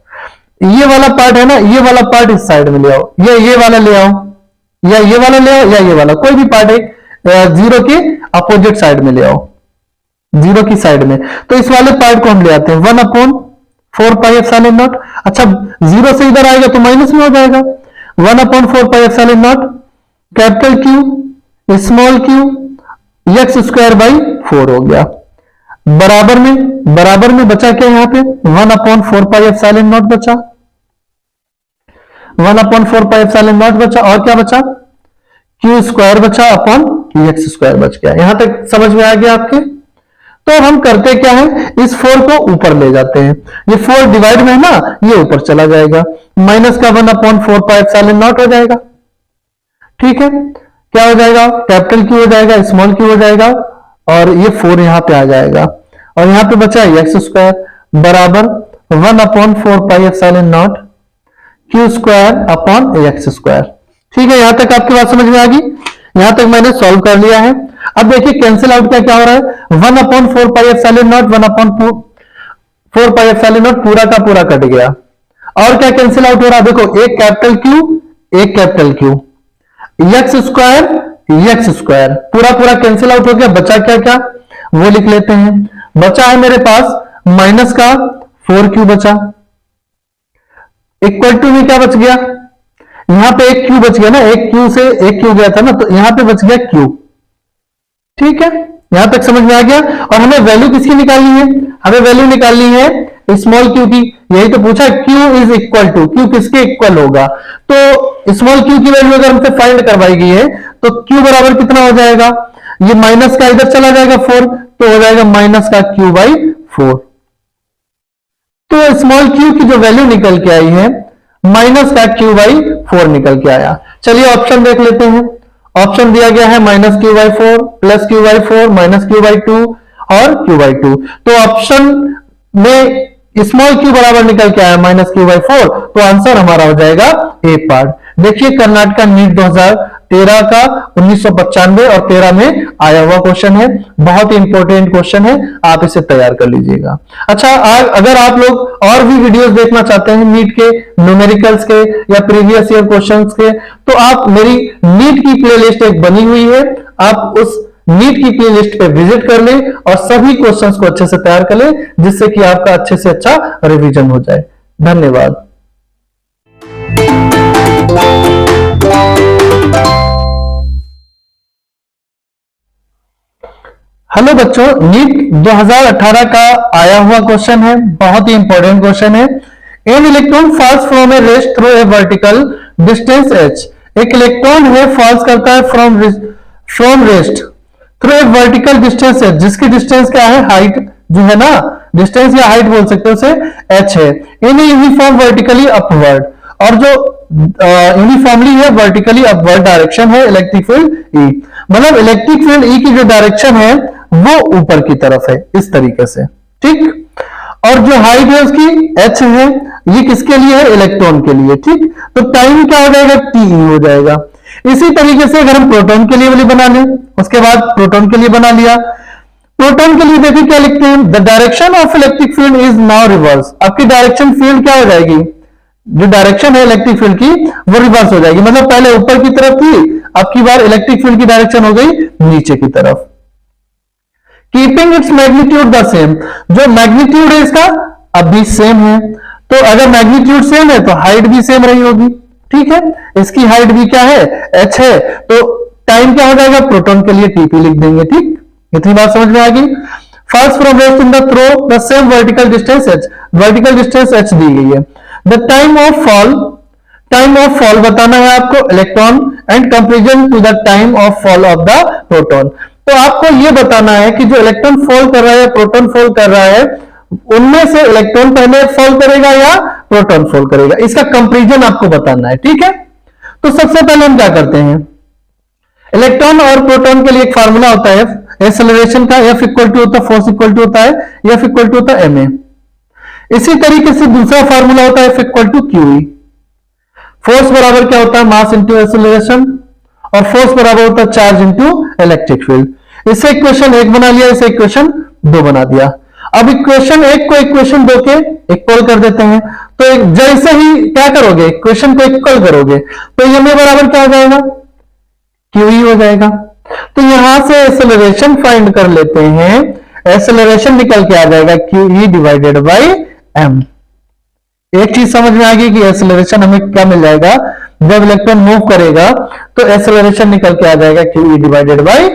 ये वाला पार्ट है ना, ये वाला पार्ट इस साइड में ले आओ, ये वाला ले आओ, या ये वाला ले आओ, या ये वाला, कोई भी पार्ट है 0 के अपोजिट साइड में ले आओ, 0 की साइड में। तो इस वाले पार्ट को हम ले आते हैं 1/4 पाई एप्सिलॉन नॉट। अच्छा 0 से इधर आएगा तो माइनस में हो जाएगा, 1/4 pi epsilon not capital Q small Q x square by 4 हो गया। बराबर में बचा क्या यहाँ पे 1/4πε0 बचा, 1/4πε0 बचा, और क्या बचा क्यू स्क्वायर बचा अपॉन एक्स स्क्वायर बच गया। यहां तक समझ में आ गया आपके। तो अब हम करते क्या है, इस 4 को ऊपर ले जाते हैं, ये 4 डिवाइड में है ना, ये ऊपर चला जाएगा, माइनस का 1/4πε0 हो जाएगा। ठीक है, क्या हो जाएगा, कैपिटल क्यू हो जाएगा, स्मॉल क्यू हो जाएगा, और ये 4 यहां पे आ जाएगा, और यहां पे बचा एक्स स्क्वायर बराबर 1/4πε0 Q square upon X square. ठीक है, यहां तक आपकी बात समझ में आ गई। यहां तक मैंने सॉल्व कर लिया है। अब देखिए कैंसिल आउट क्या क्या हो रहा है, 1/4πε0 1/4πε0 पूरा का पूरा कट गया, और क्या कैंसिल आउट हो रहा है, देखो एक कैपिटल क्यू एक्स स्क्वायर पूरा पूरा कैंसिल आउट हो गया, बचा क्या क्या वो लिख लेते हैं। बचा है मेरे पास माइनस का 4q बचा, इक्वल टू में क्या बच गया, यहां पे एक क्यू बच गया ना, एक क्यू से एक क्यू गया था ना, तो यहां पे बच गया क्यू। ठीक है, यहां तक समझ में आ गया। और हमें वैल्यू किसकी निकालनी है, हमें वैल्यू निकालनी है स्मॉल क्यू की, यही तो पूछा Q is equal to, Q किसके इक्वल होगा, तो स्मॉल क्यू की वैल्यू अगर हमसे फाइंड करवाई गई है तो क्यू बराबर कितना हो जाएगा, ये माइनस का इधर चला जाएगा 4, तो हो जाएगा माइनस का q/4। तो स्मॉल क्यू की जो वैल्यू निकल के आई है माइनस का q/4 निकल के आया। चलिए ऑप्शन देख लेते हैं। ऑप्शन दिया गया है -q/4 plus q/4 minus q/2 और q/2। तो ऑप्शन में स्मॉल क्यू बराबर निकल के आया -q/4, तो आंसर हमारा हो जाएगा ए पार्ट। देखिए कर्नाटका नीट 2013 का 1995 और 13 में आया हुआ क्वेश्चन है, बहुत ही इंपॉर्टेंट क्वेश्चन है, आप इसे तैयार कर लीजिएगा। अच्छा, अगर आप लोग और भी वीडियोस देखना चाहते हैं नीट के न्यूमेरिकल्स के या प्रीवियस ईयर क्वेश्चंस के, तो आप मेरी नीट की प्लेलिस्ट एक बनी हुई है, आप उस नीट की प्लेलिस्ट पे विजिट कर लें और सभी क्वेश्चंस को अच्छे से तैयार कर लें, जिससे कि आपका अच्छे से अच्छा रिवीजन हो जाए। धन्यवाद। हेलो बच्चों, नीट 2018 का आया हुआ क्वेश्चन है, बहुत ही इंपॉर्टेंट क्वेश्चन है। An electron falls from A rest through a vertical distance h। एक इलेक्ट्रॉन है फॉल्स करता है from rest through a vertical distance h, जिसकी डिस्टेंस क्या है, हाइट जो है ना, डिस्टेंस या हाइट बोल सकते हो उसे h है, इन यूनिफॉर्म वर्टिकली अपवर्ड, और जो यूनिफॉर्मली है वर्टिकली अपवर्ड डायरेक्शन है इलेक्ट्रिक फील्ड E। मतलब इलेक्ट्रिक फील्ड E की जो डायरेक्शन है वो ऊपर की तरफ है, इस तरीके से। ठीक, और जो हाइट है उसकी h है, ये किसके लिए है, इलेक्ट्रॉन के लिए। ठीक, तो टाइम क्या हो जाएगा, TE हो जाएगा। इसी तरीके से अगर हम प्रोटॉन के लिए वाली बना लें, उसके बाद प्रोटॉन के लिए बना लिया, प्रोटॉन के लिए देखिए क्या लिखते हैं, the direction of electric field is now reverse. आपकी डायरेक्शन फील्ड क्या हो जाएगी, जो डायरेक्शन है इलेक्ट्रिक फील्ड की वो रिवर्स हो जाएगी, मतलब पहले ऊपर की तरफ थी, अब की बार इलेक्ट्रिक फील्ड की डायरेक्शन हो गई नीचे की तरफ। Keeping its magnitude the same, जो मैग्नीट्यूड है इसका अब भी सेम है, तो अगर मैग्नीट्यूड सेम है तो हाइट भी सेम रही होगी। ठीक है, इसकी हाइट भी क्या है, h है, तो टाइम क्या हो जाएगा, प्रोटॉन के लिए TP लिख देंगे। ठीक, इतनी बात समझ में आ गई। Falls from rest in the through the same vertical distance h, vertical distance h दी गई है। द टाइम ऑफ फॉल बताना है आपको electron and comparison to the time of fall of the proton. तो आपको यह बताना है कि जो इलेक्ट्रॉन फॉल कर रहा है, प्रोटॉन फॉल कर रहा है, उनमें से इलेक्ट्रॉन पहले फॉल करेगा या प्रोटॉन फॉल करेगा, इसका कंपेरिजन आपको बताना है। ठीक है, तो सबसे पहले हम क्या करते हैं, इलेक्ट्रॉन और प्रोटॉन के लिए एक फार्मूला होता है एक्सेलरेशन का, F इक्वल टू होता है फोर्स इक्वल टू होता है, F इक्वल टू होता है ma। इसी तरीके से दूसरा फार्मूला होता है F equal to QE। Force बराबर क्या होता है, मास इंटू एक्सेलरेशन, और फोर्स बराबर होता है चार्ज इंटू इलेक्ट्रिक फील्ड। इससे इक्वेशन 1 बना लिया, इसे इक्वेशन 2 बना दिया। अब इक्वेशन 1 को इक्वेशन 2 के इक्वल कर देते हैं, तो जैसे ही क्या करोगे, इक्वेशन को इक्वल करोगे, तो ये में बराबर क्या हो जाएगा, QE हो जाएगा। तो यहां से एक्सेलरेशन फाइंड कर लेते हैं, एक्सेलरेशन निकल के आ जाएगा QE डिवाइडेड बाई m। एक चीज समझ में आ गई कि एक्सेलरेशन हमें क्या मिल जाएगा, जब इलेक्ट्रॉन मूव करेगा तो एक्सेलरेशन निकल के आ जाएगा QE डिवाइडेड बाई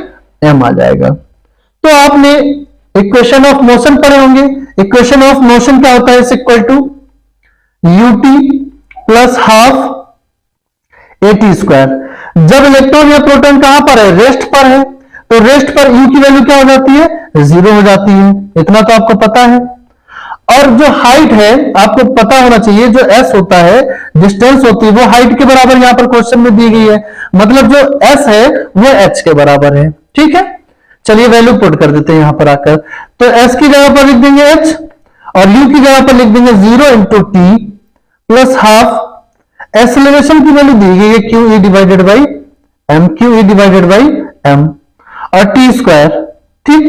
m आ जाएगा। तो आपने इक्वेशन ऑफ मोशन पढ़े होंगे। इक्वेशन ऑफ मोशन क्या होता है, is equal to ut plus half at square. जब इलेक्ट्रॉन या प्रोटॉन कहां पर है, रेस्ट पर है, तो रेस्ट पर u की वैल्यू क्या हो जाती है, 0 हो जाती है। इतना तो आपको पता है। और जो हाइट है आपको पता होना चाहिए, जो s होता है, डिस्टेंस होती है, वो हाइट के बराबर यहां पर क्वेश्चन में दी गई है, मतलब जो s है वो h के बराबर है। ठीक है, चलिए वैल्यू पुट कर देते हैं यहां पर आकर। तो s की जगह पर लिख देंगे h और u की जगह पर लिख देंगे 0 into T plus half acceleration की वैल्यू दी गई है Q E divided by M, Q E divided by M और टी स्क्वायर। ठीक,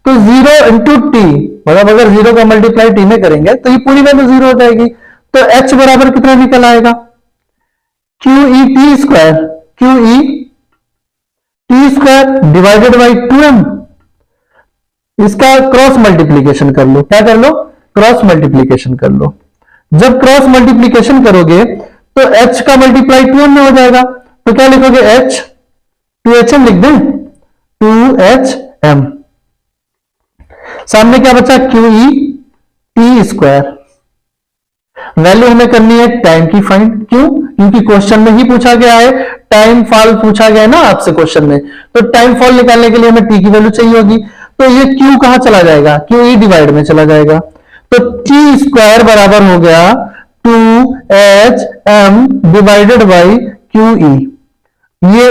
तो 0 इंटू टी मतलब अगर 0 का मल्टीप्लाई टी में करेंगे तो ये पूरी वैल्यू 0 हो जाएगी। तो h बराबर कितना निकल आएगा, Q E T square, Q E T square divided by 2m। इसका क्रॉस मल्टीप्लीकेशन कर लो, क्या कर लो, क्रॉस मल्टीप्लीकेशन कर लो। जब क्रॉस मल्टीप्लीकेशन करोगे तो h का मल्टीप्लाई 2m में हो जाएगा, तो क्या लिखोगे, h 2hm लिख दें, 2hm। सामने क्या बचा, Q E T square. Value हमें करनी है टाइम की फाइंड, क्यों, क्योंकि क्वेश्चन में ही पूछा गया है, टाइम फॉल पूछा गया है ना आपसे क्वेश्चन में, तो टाइम फॉल निकालने के लिए हमें टी की वैल्यू चाहिए होगी। तो ये क्यू कहां चला जाएगा, क्यू ई डिवाइड में चला जाएगा, तो टी स्क्वायर बराबर हो गया 2hm divided by Q E, ये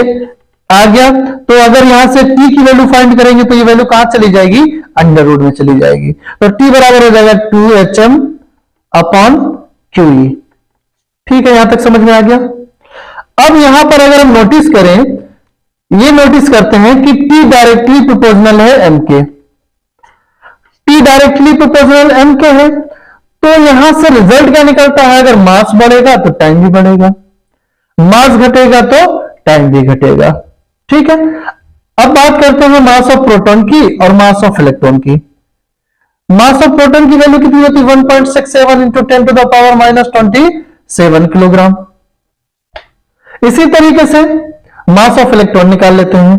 आ गया। तो अगर यहां से t की वैल्यू फाइंड करेंगे तो ये वैल्यू कहां चली जाएगी, अंडर रूट में चली जाएगी। तो t बराबर हो जाएगा 2hm अपॉन क्यू ई। ठीक है, यहां तक समझ में आ गया। अब यहां पर अगर हम नोटिस करें, ये नोटिस करते हैं कि t डायरेक्टली प्रोपोर्शनल है m के, t डायरेक्टली प्रोपोर्शनल m के है, तो यहां से रिजल्ट क्या निकलता है, अगर मास बढ़ेगा तो टाइम भी बढ़ेगा, मास घटेगा तो टाइम भी घटेगा। ठीक है, अब बात करते हैं मास ऑफ प्रोटॉन की और मास ऑफ इलेक्ट्रॉन की। मास ऑफ प्रोटॉन की वैल्यू कितनी होती है, 1.67 into 10 to the power minus 27 kilogram. इसी तरीके से मास ऑफ इलेक्ट्रॉन निकाल लेते हैं।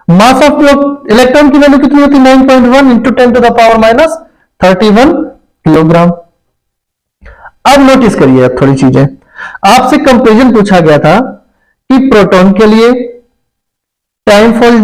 मास ऑफ इलेक्ट्रॉन की वैल्यू कितनी होती है, 9.1 into 10 to the power minus 31 kilogram. अब नोटिस करिए थोड़ी चीजें, आपसे कंपेरिजन पूछा गया था कि प्रोटॉन के लिए टाइम फॉल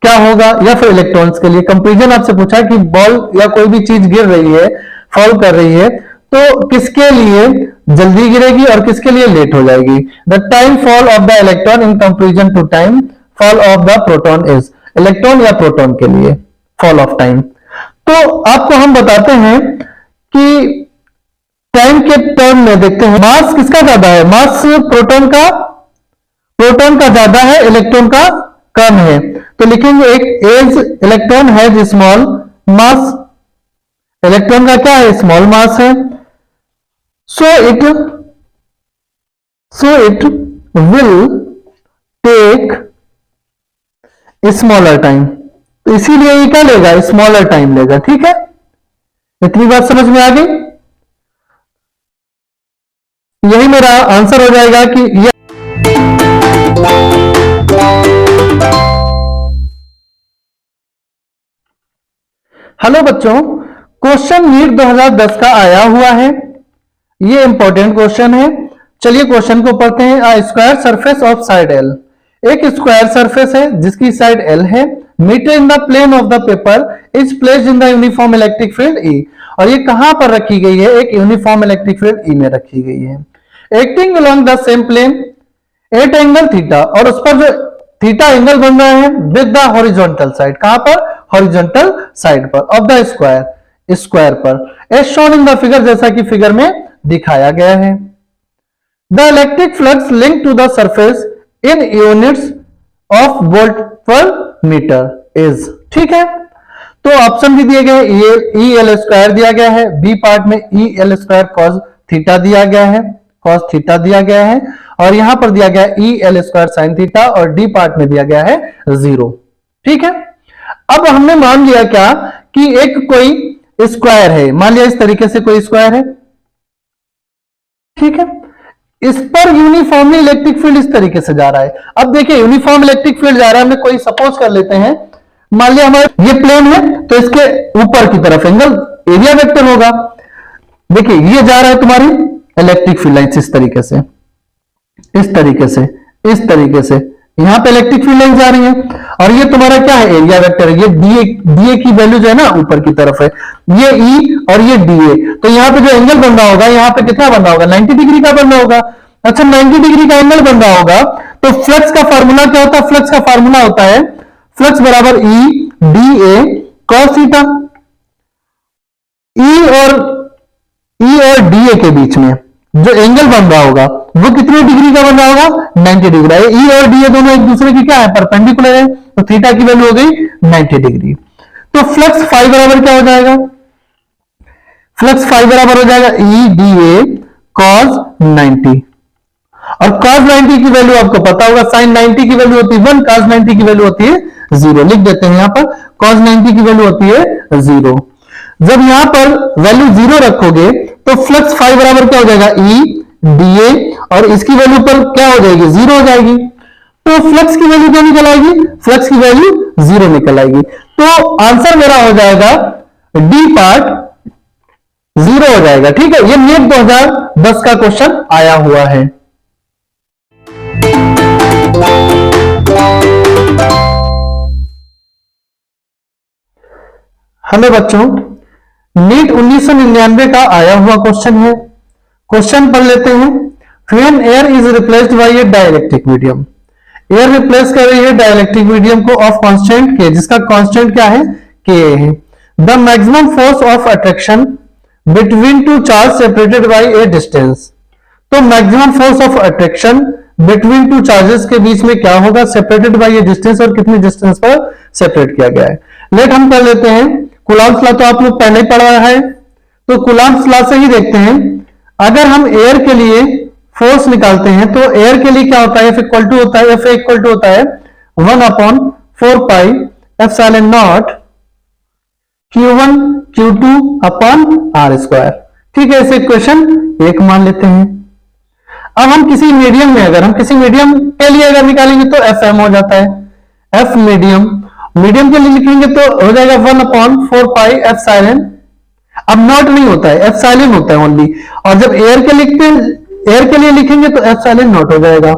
क्या होगा या फिर इलेक्ट्रॉन्स के लिए। कंपेरिजन आपसे पूछा कि बॉल या कोई भी चीज गिर रही है, फॉल कर रही है, तो किसके लिए जल्दी गिरेगी और किसके लिए लेट हो जाएगी। The time fall of the electron in comparison to time fall of the proton is, electron या प्रोटॉन के लिए फॉल ऑफ टाइम। तो आपको हम बताते हैं कि टाइम के टर्म में देखते हैं मास किसका ज्यादा है, मास प्रोटॉन का ज्यादा है, इलेक्ट्रॉन का कम है। तो लिखेंगे एक as electron has small mass, electron का क्या है, स्मॉल मास है, so it will take smaller time, तो इसीलिए ये क्या लेगा, स्मॉलर टाइम लेगा। ठीक है, इतनी बात समझ में आ गई। यही मेरा आंसर हो जाएगा कि यह हेलो बच्चों, क्वेश्चन नीट 2010 का आया हुआ है, ये इंपॉर्टेंट क्वेश्चन है। चलिए क्वेश्चन को पढ़ते हैं। A square surface of side L, एक स्क्वायर सरफेस है जिसकी साइड एल है, metre in the plane of the paper is placed in the uniform electric field E, और ये कहां पर रखी गई है, एक यूनिफॉर्म इलेक्ट्रिक फील्ड ई में रखी गई है। Acting along the same plane at angle theta, और उस पर जो थीटा एंगल बन रहा है विद द हॉरिजॉन्टल साइड, कहां पर, हॉरिजॉन्टल साइड पर ऑफ द स्क्वायर, स्क्वायर पर, as shown in the figure, जैसा कि फिगर में दिखाया गया है। The electric flux link to the surface in units of volt per metre is. ठीक है, तो ऑप्शन भी दिए गए, ई एल स्क्वायर दिया गया है, बी पार्ट में E L square cos theta दिया गया है, कॉस थीटा दिया गया है, और यहां पर दिया गया है E L square sine theta, और डी पार्ट में दिया गया है 0। ठीक है, अब हमने मान लिया क्या कि एक कोई स्क्वायर है, मान लिया इस तरीके से कोई स्क्वायर है। ठीक है, इस पर यूनिफॉर्मली इलेक्ट्रिक फील्ड इस तरीके से जा रहा है। अब देखिए यूनिफॉर्म इलेक्ट्रिक फील्ड जा रहा है, हमने कोई सपोज कर लेते हैं मान लिया हमारे ये प्लेन है तो इसके ऊपर की तरफ एंगल एरिया वेक्टर होगा। देखिए ये जा रहा है तुम्हारी इलेक्ट्रिक फील्ड लाइंस इस तरीके से, इस तरीके से, इस तरीके से, यहां पे इलेक्ट्रिक फील्ड लाइन जा रही है और ये तुम्हारा क्या है एरिया वेक्टर है। ये डीए की वैल्यू जो है ना ऊपर की तरफ है, ये ई और ये डीए। तो यहां पे जो एंगल बन रहा होगा यहां पे कितना बन रहा होगा 90 डिग्री का बन रहा होगा। अच्छा 90 डिग्री का एंगल बन रहा होगा तो फ्लक्स का फार्मूला क्या होता है? फ्लक्स का फार्मूला होता है फ्लक्स बराबर E D A cos theta. E और डीए के बीच में जो एंगल बन रहा होगा वो कितने डिग्री का बन रहा होगा 90 डिग्री। ई और डीए दोनों एक दूसरे की क्या है परपेंडिकुलर है तो थीटा की वैल्यू हो गई 90 डिग्री। तो फ्लक्स फाई बराबर क्या हो जाएगा? फ्लक्स फाई बराबर हो जाएगा ई डी ए कॉस 90 और cos 90 की वैल्यू आपको पता होगा sin 90 की वैल्यू होती है 1, cos 90 की वैल्यू होती है 0। लिख देते हैं यहां पर cos 90 की वैल्यू होती है 0। जब यहां पर वैल्यू 0 रखोगे तो फ्लक्स फाई बराबर क्या हो जाएगा ई डी ए और इसकी वैल्यू पर क्या हो जाएगी 0 हो जाएगी। तो फ्लक्स की वैल्यू क्या निकल आएगी? फ्लक्स की वैल्यू 0 निकल आएगी। तो आंसर मेरा हो जाएगा डी पार्ट 0 हो जाएगा। ठीक है, ये नीट 2010 का क्वेश्चन आया हुआ है। हेलो बच्चों, नीट 1999 का आया हुआ क्वेश्चन है। क्वेश्चन पढ़ लेते हैं। When air is replaced by a dielectric medium, air replace कर रही है डाइलेक्ट्रिक मीडियम को ऑफ कांस्टेंट के, जिसका कांस्टेंट क्या है के है। The maximum force of attraction between two charge separated by a distance. तो maximum force of attraction between two charges के बीच में क्या होगा? सेपरेटेड बाय ए डिस्टेंस, और कितनी डिस्टेंस पर सेपरेट किया गया है। लेट हम कर लेते हैं कूलॉम्स लॉ, तो आप लोग पहले ही पढ़ा है तो कूलॉम्स लॉ से ही देखते हैं। अगर हम एयर के लिए फोर्स निकालते हैं तो एयर के लिए क्या होता है? F इक्वल टू होता है, F इक्वल टू होता है 1/4πε0 Q1 Q2 upon R square. ठीक है, इसे इक्वेशन 1 मान लेते हैं। अब हम किसी मीडियम में, अगर हम किसी मीडियम के लिए अगर निकालेंगे तो FM हो जाता है। F मीडियम, मीडियम के लिए लिखेंगे तो हो जाएगा 1/4πε। अब नॉट नहीं होता है, एप्सिलॉन होता है ओनली। और जब एयर के लिखते हैं, एयर के लिए लिखेंगे तो एप्सिलॉन नॉट हो जाएगा।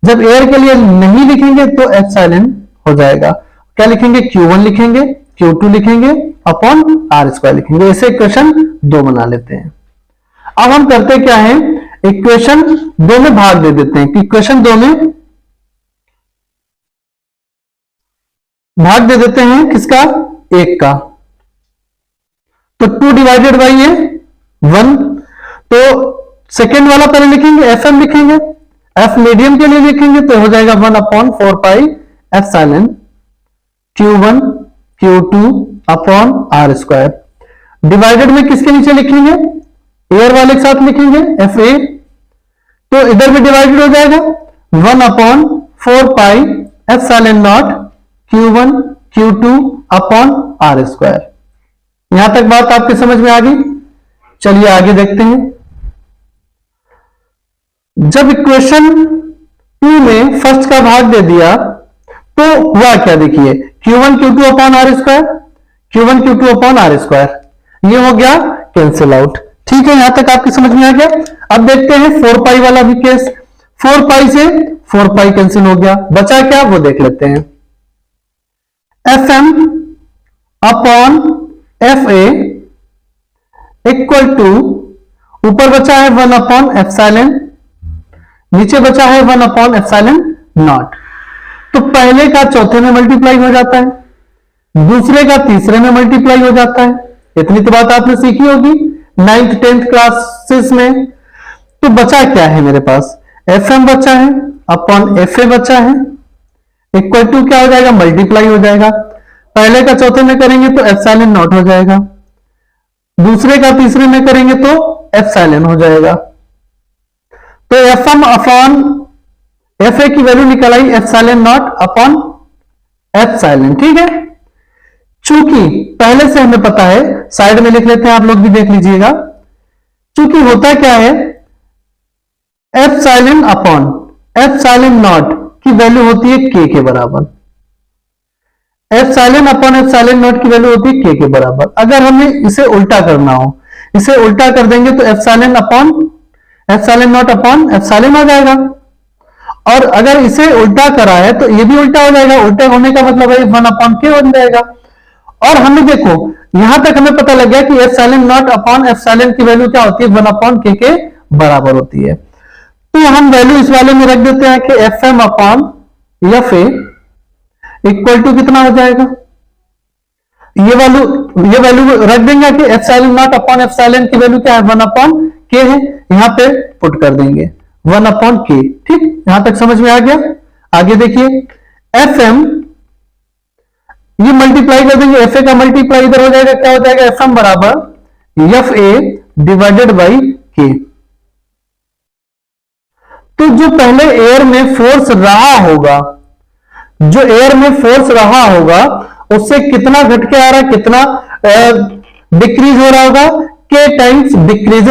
जब एयर के लिए नहीं लिखेंगे तो एप्सिलॉन हो जाएगा। क्या लिखेंगे? Q1 लिखेंगे, Q2 लिखेंगे अपॉन R स्क्वायर लिखेंगे। इसे इक्वेशन 2 बना लेते हैं। अब हम करते क्या है, इक्वेशन 2 में भाग दे देते हैं कि इक्वेशन 2 में भाग दे देते हैं किसका? 1 का। तो 2 डिवाइडेड बाई ये 1। तो सेकेंड वाला पहले लिखेंगे, FM लिखेंगे, F मीडियम के लिए लिखेंगे तो हो जाएगा 1/4πε Q1 Q2 upon R square. Divided में किसके नीचे लिखेंगे? एयर वाले के साथ लिखेंगे FA। तो इधर भी डिवाइडेड हो जाएगा 1/4πε0 Q1 Q2 upon R square. यहां तक बात आपके समझ में आ गई? चलिए आगे देखते हैं। जब इक्वेशन 2 में फर्स्ट का भाग दे दिया तो हुआ क्या? देखिए Q1 Q2 upon R square, Q1 Q2 upon R square, ये हो गया कैंसिल आउट। ठीक है, यहां तक आपकी समझ में आ गया। अब देखते हैं 4π वाला भी केस। 4π से 4π कैंसिल हो गया, बचा क्या वो देख लेते हैं। FM upon FA equal to, ऊपर बचा है 1/ε, नीचे बचा है 1/ε0। तो पहले का चौथे में मल्टीप्लाई हो जाता है, दूसरे का तीसरे में मल्टीप्लाई हो जाता है। इतनी तो बात आपने सीखी होगी 9th 10th क्लासेस में। तो बचा क्या है मेरे पास? FM बचा है अपॉन FA बचा है इक्वल टू क्या हो जाएगा? मल्टीप्लाई हो जाएगा। पहले का चौथे में करेंगे तो एप्सिलॉन नॉट हो जाएगा, दूसरे का तीसरे में करेंगे तो एप्सिलॉन हो जाएगा। तो FM अपॉन FA की वैल्यू निकल आई एप्सिलॉन नॉट अपॉन एप्सिलॉन। ठीक है, चूंकि पहले से हमें पता है, साइड में लिख लेते हैं, आप लोग भी देख लीजिएगा। चूंकि होता क्या है, एप्सिलॉन अपॉन एप्सिलॉन नॉट की वैल्यू होती है K के बराबर। एप्सिलॉन अपॉन एप्सिलॉन नॉट की वैल्यू होती है के बराबर। अगर हमें इसे उल्टा करना हो, इसे उल्टा कर देंगे तो epsilon upon epsilon naught upon epsilon आ जाएगा। और अगर इसे उल्टा करा है तो ये भी उल्टा हो जाएगा, उल्टा होने का मतलब है 1 अपॉन के बन जाएगा। और हमें देखो यहां तक हमें पता लग गया कि एप्सिलॉन नॉट अपॉन एप्सिलॉन की वैल्यू क्या होती है, 1 अपॉन के बराबर होती है। तो हम वैल्यू इस वाले में रख देते हैं कि F M upon F A equal to कितना हो जाएगा, ये वैल्यू रख देंगे कि एप्सिलॉन नॉट अपॉन एप्सिलॉन की वैल्यू क्या है, 1 अपॉन के है, यहां पे पुट कर देंगे 1 अपॉन के। ठीक, यहां तक समझ में आ गया। आगे देखिए एफ एम, ये मल्टीप्लाई कर देंगे, एफ ए का मल्टीप्लाई इधर हो जाएगा, क्या हो जाएगा, एफ एम बराबर एफ ए डिवाइडेड बाई के। तो जो पहले एयर में फोर्स रहा होगा, जो एयर में फोर्स रहा होगा उससे कितना घट के आ रहा है, कितना डिक्रीज हो रहा होगा, के टाइम्स डिक्रीज